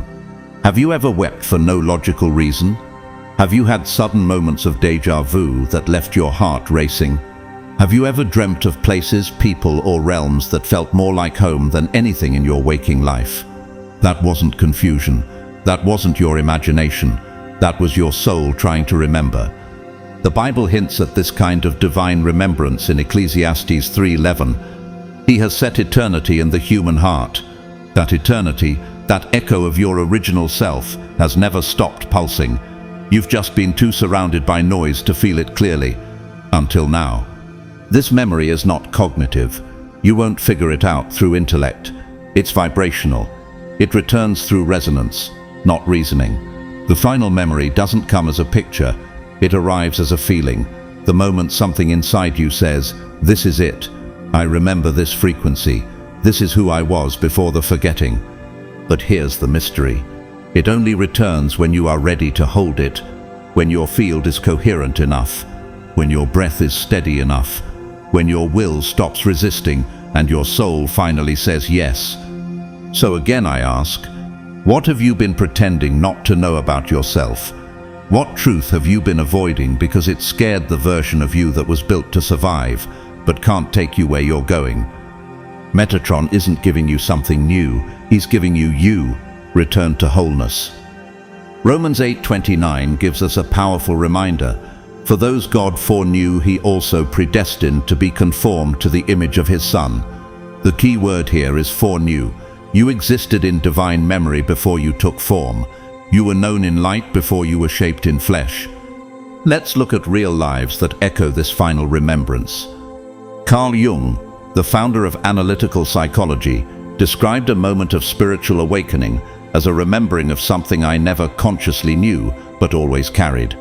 have you ever wept for no logical reason? Have you had sudden moments of déjà vu that left your heart racing? Have you ever dreamt of places, people, or realms that felt more like home than anything in your waking life? That wasn't confusion. That wasn't your imagination. That was your soul trying to remember. The Bible hints at this kind of divine remembrance in Ecclesiastes 3:11. He has set eternity in the human heart. That eternity, that echo of your original self, has never stopped pulsing. You've just been too surrounded by noise to feel it clearly. Until now. This memory is not cognitive. You won't figure it out through intellect. It's vibrational. It returns through resonance, not reasoning. The final memory doesn't come as a picture. It arrives as a feeling. The moment something inside you says, "This is it. I remember this frequency. This is who I was before the forgetting." But here's the mystery. It only returns when you are ready to hold it, when your field is coherent enough, when your breath is steady enough, when your will stops resisting and your soul finally says yes. So again I ask, what have you been pretending not to know about yourself? What truth have you been avoiding because it scared the version of you that was built to survive, but can't take you where you're going? Metatron isn't giving you something new, he's giving you you, returned to wholeness. Romans 8:29 gives us a powerful reminder. For those God foreknew, he also predestined to be conformed to the image of his Son. The key word here is foreknew. You existed in divine memory before you took form. You were known in light before you were shaped in flesh. Let's look at real lives that echo this final remembrance. Carl Jung, the founder of analytical psychology, described a moment of spiritual awakening as a remembering of something I never consciously knew, but always carried.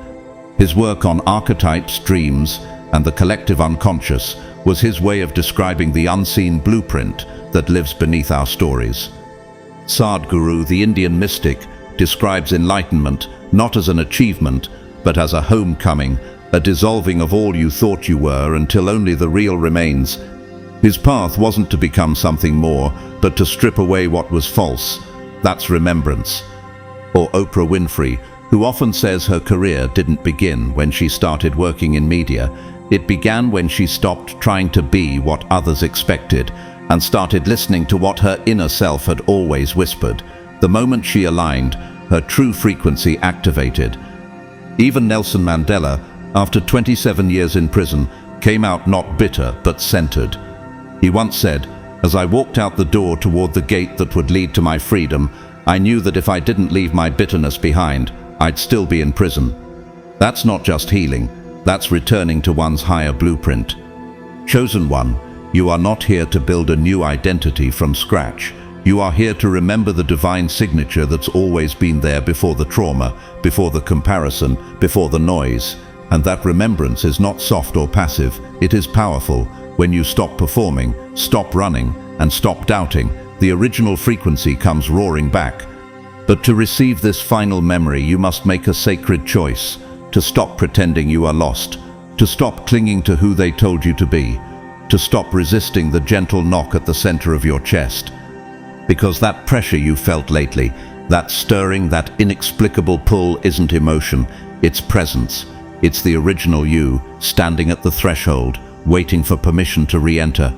His work on archetypes, dreams, and the collective unconscious was his way of describing the unseen blueprint that lives beneath our stories. Sadhguru, the Indian mystic, describes enlightenment not as an achievement, but as a homecoming, a dissolving of all you thought you were until only the real remains. His path wasn't to become something more, but to strip away what was false. That's remembrance. Or Oprah Winfrey, who often says her career didn't begin when she started working in media. It began when she stopped trying to be what others expected and started listening to what her inner self had always whispered. The moment she aligned, her true frequency activated. Even Nelson Mandela, after 27 years in prison, came out not bitter but centered. He once said, "As I walked out the door toward the gate that would lead to my freedom, I knew that if I didn't leave my bitterness behind, I'd still be in prison." That's not just healing, that's returning to one's higher blueprint. Chosen one, you are not here to build a new identity from scratch. You are here to remember the divine signature that's always been there before the trauma, before the comparison, before the noise. And that remembrance is not soft or passive, it is powerful. When you stop performing, stop running, and stop doubting, the original frequency comes roaring back. But to receive this final memory, you must make a sacred choice, to stop pretending you are lost, to stop clinging to who they told you to be, to stop resisting the gentle knock at the center of your chest. Because that pressure you felt lately, that stirring, that inexplicable pull isn't emotion, it's presence. It's the original you, standing at the threshold, waiting for permission to re-enter.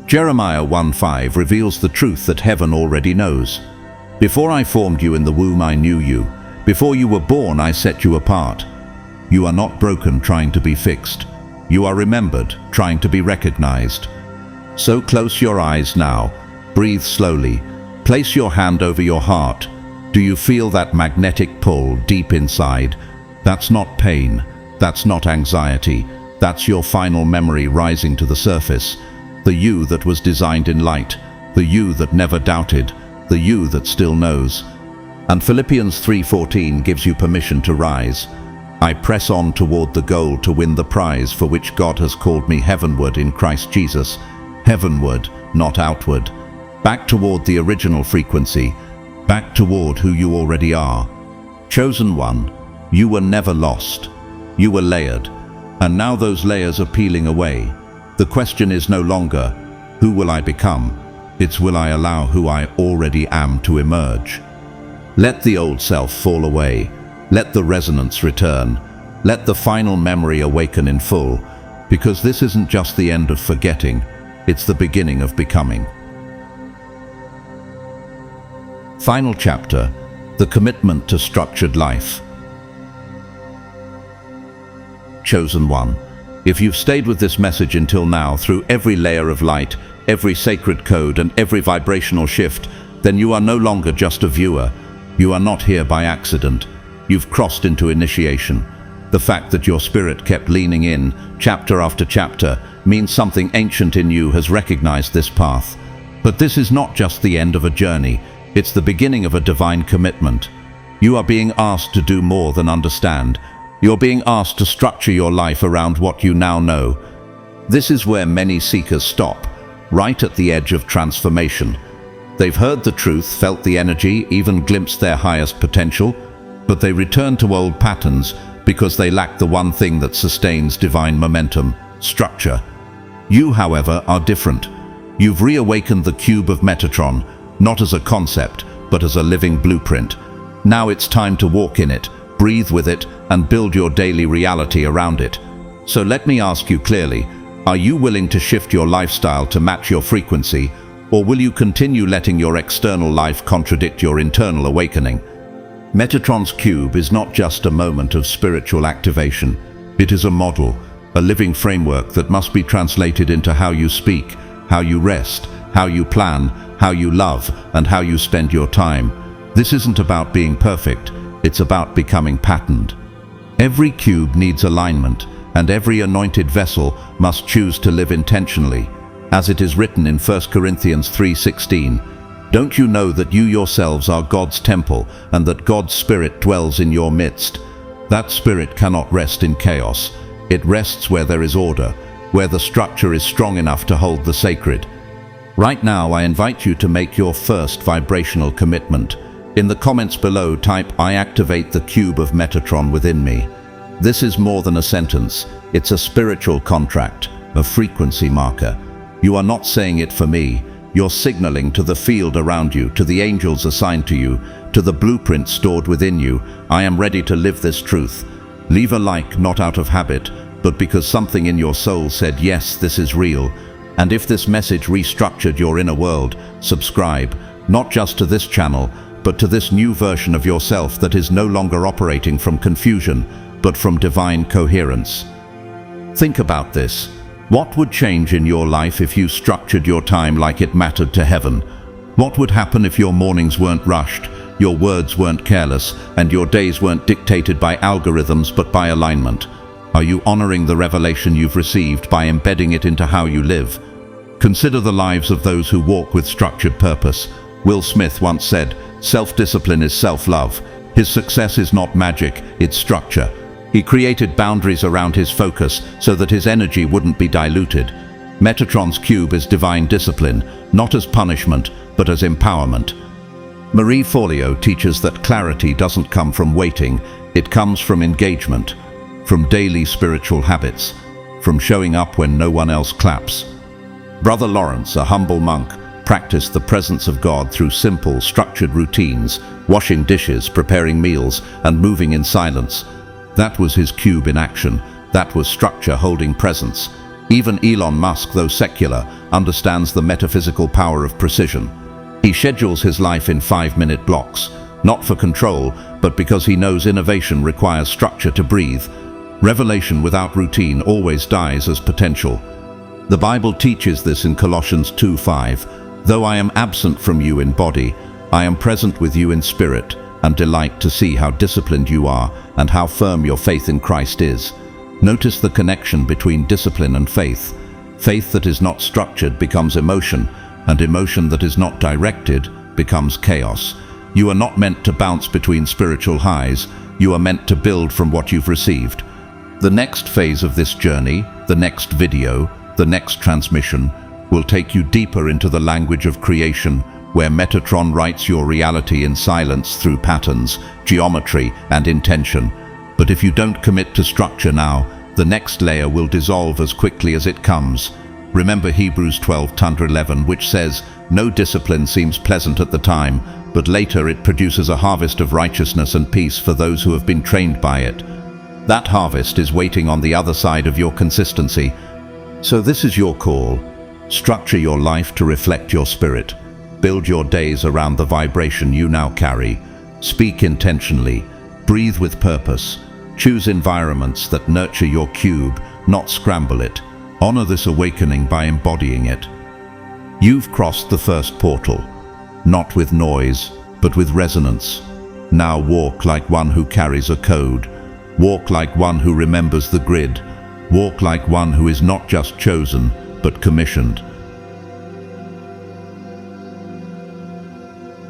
Jeremiah 1:5 reveals the truth that heaven already knows. Before I formed you in the womb, I knew you. Before you were born, I set you apart. You are not broken trying to be fixed. You are remembered, trying to be recognized. So close your eyes now. Breathe slowly. Place your hand over your heart. Do you feel that magnetic pull deep inside? That's not pain. That's not anxiety. That's your final memory rising to the surface. The you that was designed in light. The you that never doubted. The you that still knows. And Philippians 3:14 gives you permission to rise. I press on toward the goal to win the prize for which God has called me heavenward in Christ Jesus. Heavenward, not outward. Back toward the original frequency. Back toward who you already are. Chosen one, you were never lost. You were layered. And now those layers are peeling away. The question is no longer, who will I become? It's, will I allow who I already am to emerge? Let the old self fall away. Let the resonance return. Let the final memory awaken in full, because this isn't just the end of forgetting, it's the beginning of becoming. Final chapter, the commitment to structured life. Chosen one, if you've stayed with this message until now, through every layer of light, every sacred code and every vibrational shift, then you are no longer just a viewer. You are not here by accident. You've crossed into initiation. The fact that your spirit kept leaning in, chapter after chapter, means something ancient in you has recognized this path. But this is not just the end of a journey, it's the beginning of a divine commitment. You are being asked to do more than understand. You're being asked to structure your life around what you now know. This is where many seekers stop, right at the edge of transformation. They've heard the truth, felt the energy, even glimpsed their highest potential, but they return to old patterns because they lack the one thing that sustains divine momentum: structure. You, however, are different. You've reawakened the cube of Metatron, not as a concept, but as a living blueprint. Now it's time to walk in it, breathe with it, and build your daily reality around it. So let me ask you clearly, are you willing to shift your lifestyle to match your frequency, or will you continue letting your external life contradict your internal awakening? Metatron's cube is not just a moment of spiritual activation. It is a model, a living framework that must be translated into how you speak, how you rest, how you plan, how you love, and how you spend your time. This isn't about being perfect, it's about becoming patterned. Every cube needs alignment, and every anointed vessel must choose to live intentionally. As it is written in 1 Corinthians 3:16, don't you know that you yourselves are God's temple and that God's Spirit dwells in your midst? That Spirit cannot rest in chaos. It rests where there is order, where the structure is strong enough to hold the sacred. Right now, I invite you to make your first vibrational commitment. In the comments below, type, I activate the cube of Metatron within me. This is more than a sentence. It's a spiritual contract, a frequency marker. You are not saying it for me. You're signaling to the field around you, to the angels assigned to you, to the blueprint stored within you, I am ready to live this truth. Leave a like, not out of habit, but because something in your soul said, yes, this is real. And if this message restructured your inner world, subscribe, not just to this channel, but to this new version of yourself that is no longer operating from confusion, but from divine coherence. Think about this. What would change in your life if you structured your time like it mattered to heaven? What would happen if your mornings weren't rushed, your words weren't careless, and your days weren't dictated by algorithms but by alignment? Are you honoring the revelation you've received by embedding it into how you live? Consider the lives of those who walk with structured purpose. Will Smith once said, self-discipline is self-love. His success is not magic, it's structure. He created boundaries around his focus so that his energy wouldn't be diluted. Metatron's cube is divine discipline, not as punishment, but as empowerment. Marie Forleo teaches that clarity doesn't come from waiting, it comes from engagement, from daily spiritual habits, from showing up when no one else claps. Brother Lawrence, a humble monk, practiced the presence of God through simple, structured routines, washing dishes, preparing meals, and moving in silence. That was his cube in action. That was structure holding presence. Even Elon Musk, though secular, understands the metaphysical power of precision. He schedules his life in 5-minute blocks, not for control, but because he knows innovation requires structure to breathe. Revelation without routine always dies as potential. The Bible teaches this in Colossians 2:5. Though I am absent from you in body, I am present with you in spirit, and delight to see how disciplined you are and how firm your faith in Christ is. Notice the connection between discipline and faith. Faith that is not structured becomes emotion, and emotion that is not directed becomes chaos. You are not meant to bounce between spiritual highs. You are meant to build from what you've received. The next phase of this journey, the next video, the next transmission, will take you deeper into the language of creation, where Metatron writes your reality in silence through patterns, geometry, and intention. But if you don't commit to structure now, the next layer will dissolve as quickly as it comes. Remember Hebrews 12:11, which says, "No discipline seems pleasant at the time, but later it produces a harvest of righteousness and peace for those who have been trained by it." That harvest is waiting on the other side of your consistency. So this is your call. Structure your life to reflect your spirit. Build your days around the vibration you now carry. Speak intentionally. Breathe with purpose. Choose environments that nurture your cube, not scramble it. Honor this awakening by embodying it. You've crossed the first portal, not with noise, but with resonance. Now walk like one who carries a code. Walk like one who remembers the grid. Walk like one who is not just chosen, but commissioned.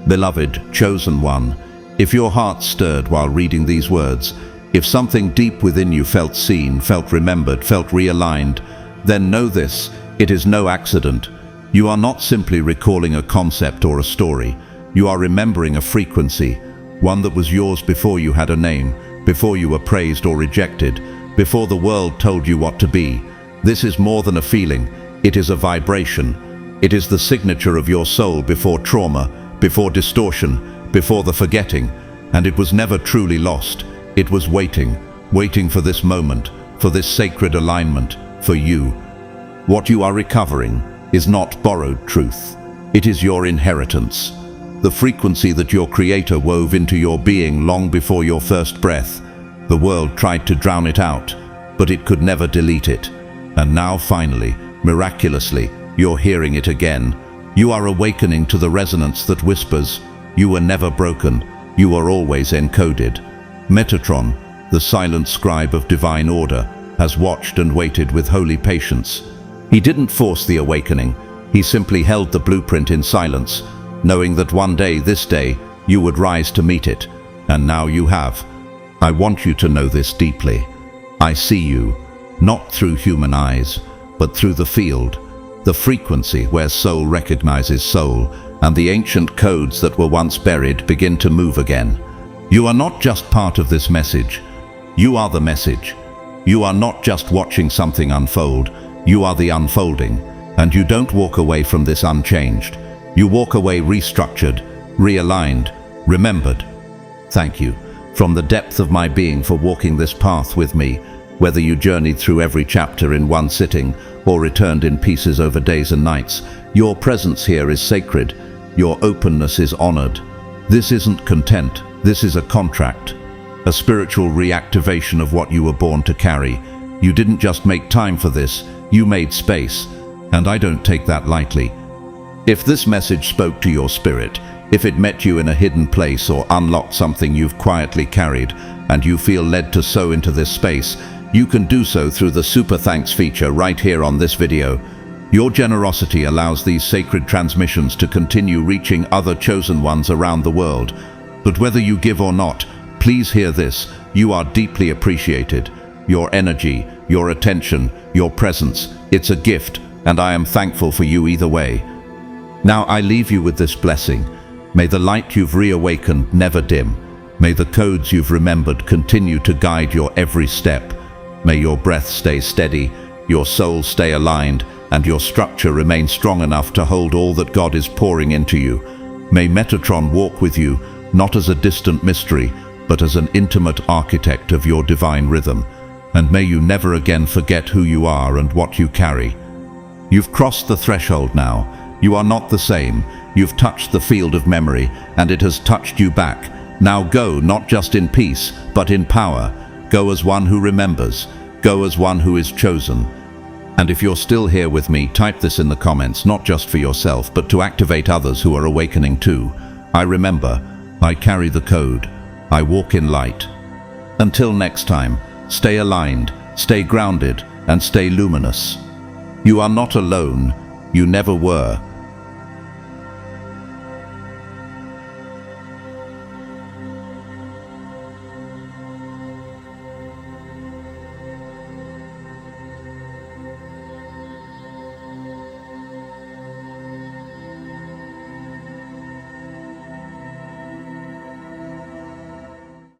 Beloved, chosen one, if your heart stirred while reading these words, if something deep within you felt seen, felt remembered, felt realigned, then know this: it is no accident. You are not simply recalling a concept or a story. You are remembering a frequency, one that was yours before you had a name, before you were praised or rejected, before the world told you what to be. This is more than a feeling. It is a vibration. It is the signature of your soul before trauma, before distortion, before the forgetting. And it was never truly lost. It was waiting for this moment, for this sacred alignment, for you. What you are recovering is not borrowed truth. It is your inheritance. The frequency that your Creator wove into your being long before your first breath. The world tried to drown it out, but it could never delete it. And now finally, miraculously, you're hearing it again. You are awakening to the resonance that whispers, you were never broken, you are always encoded. Metatron, the silent scribe of divine order, has watched and waited with holy patience. He didn't force the awakening, he simply held the blueprint in silence, knowing that one day, this day, you would rise to meet it. And now you have. I want you to know this deeply. I see you, not through human eyes, but through the field, the frequency where soul recognizes soul, and the ancient codes that were once buried begin to move again. You are not just part of this message. You are the message. You are not just watching something unfold. You are the unfolding. And you don't walk away from this unchanged. You walk away restructured, realigned, remembered. Thank you from the depth of my being for walking this path with me, whether you journeyed through every chapter in one sitting or returned in pieces over days and nights. Your presence here is sacred. Your openness is honored. This isn't content. This is a contract, a spiritual reactivation of what you were born to carry. You didn't just make time for this, you made space, and I don't take that lightly. If this message spoke to your spirit, if it met you in a hidden place or unlocked something you've quietly carried, and you feel led to sow into this space, you can do so through the Super Thanks feature right here on this video. Your generosity allows these sacred transmissions to continue reaching other chosen ones around the world. But whether you give or not, please hear this: you are deeply appreciated. Your energy, your attention, your presence, it's a gift, and I am thankful for you either way. Now I leave you with this blessing. May the light you've reawakened never dim. May the codes you've remembered continue to guide your every step. May your breath stay steady. your soul stay aligned, and your structure remain strong enough to hold all that God is pouring into you. May Metatron walk with you, not as a distant mystery, but as an intimate architect of your divine rhythm. And may you never again forget who you are and what you carry. You've crossed the threshold now. You are not the same. You've touched the field of memory, and it has touched you back. Now go, not just in peace, but in power. Go as one who remembers. Go as one who is chosen. And if you're still here with me, type this in the comments, not just for yourself, but to activate others who are awakening too. I remember. I carry the code. I walk in light. Until next time, stay aligned, stay grounded, and stay luminous. You are not alone. You never were.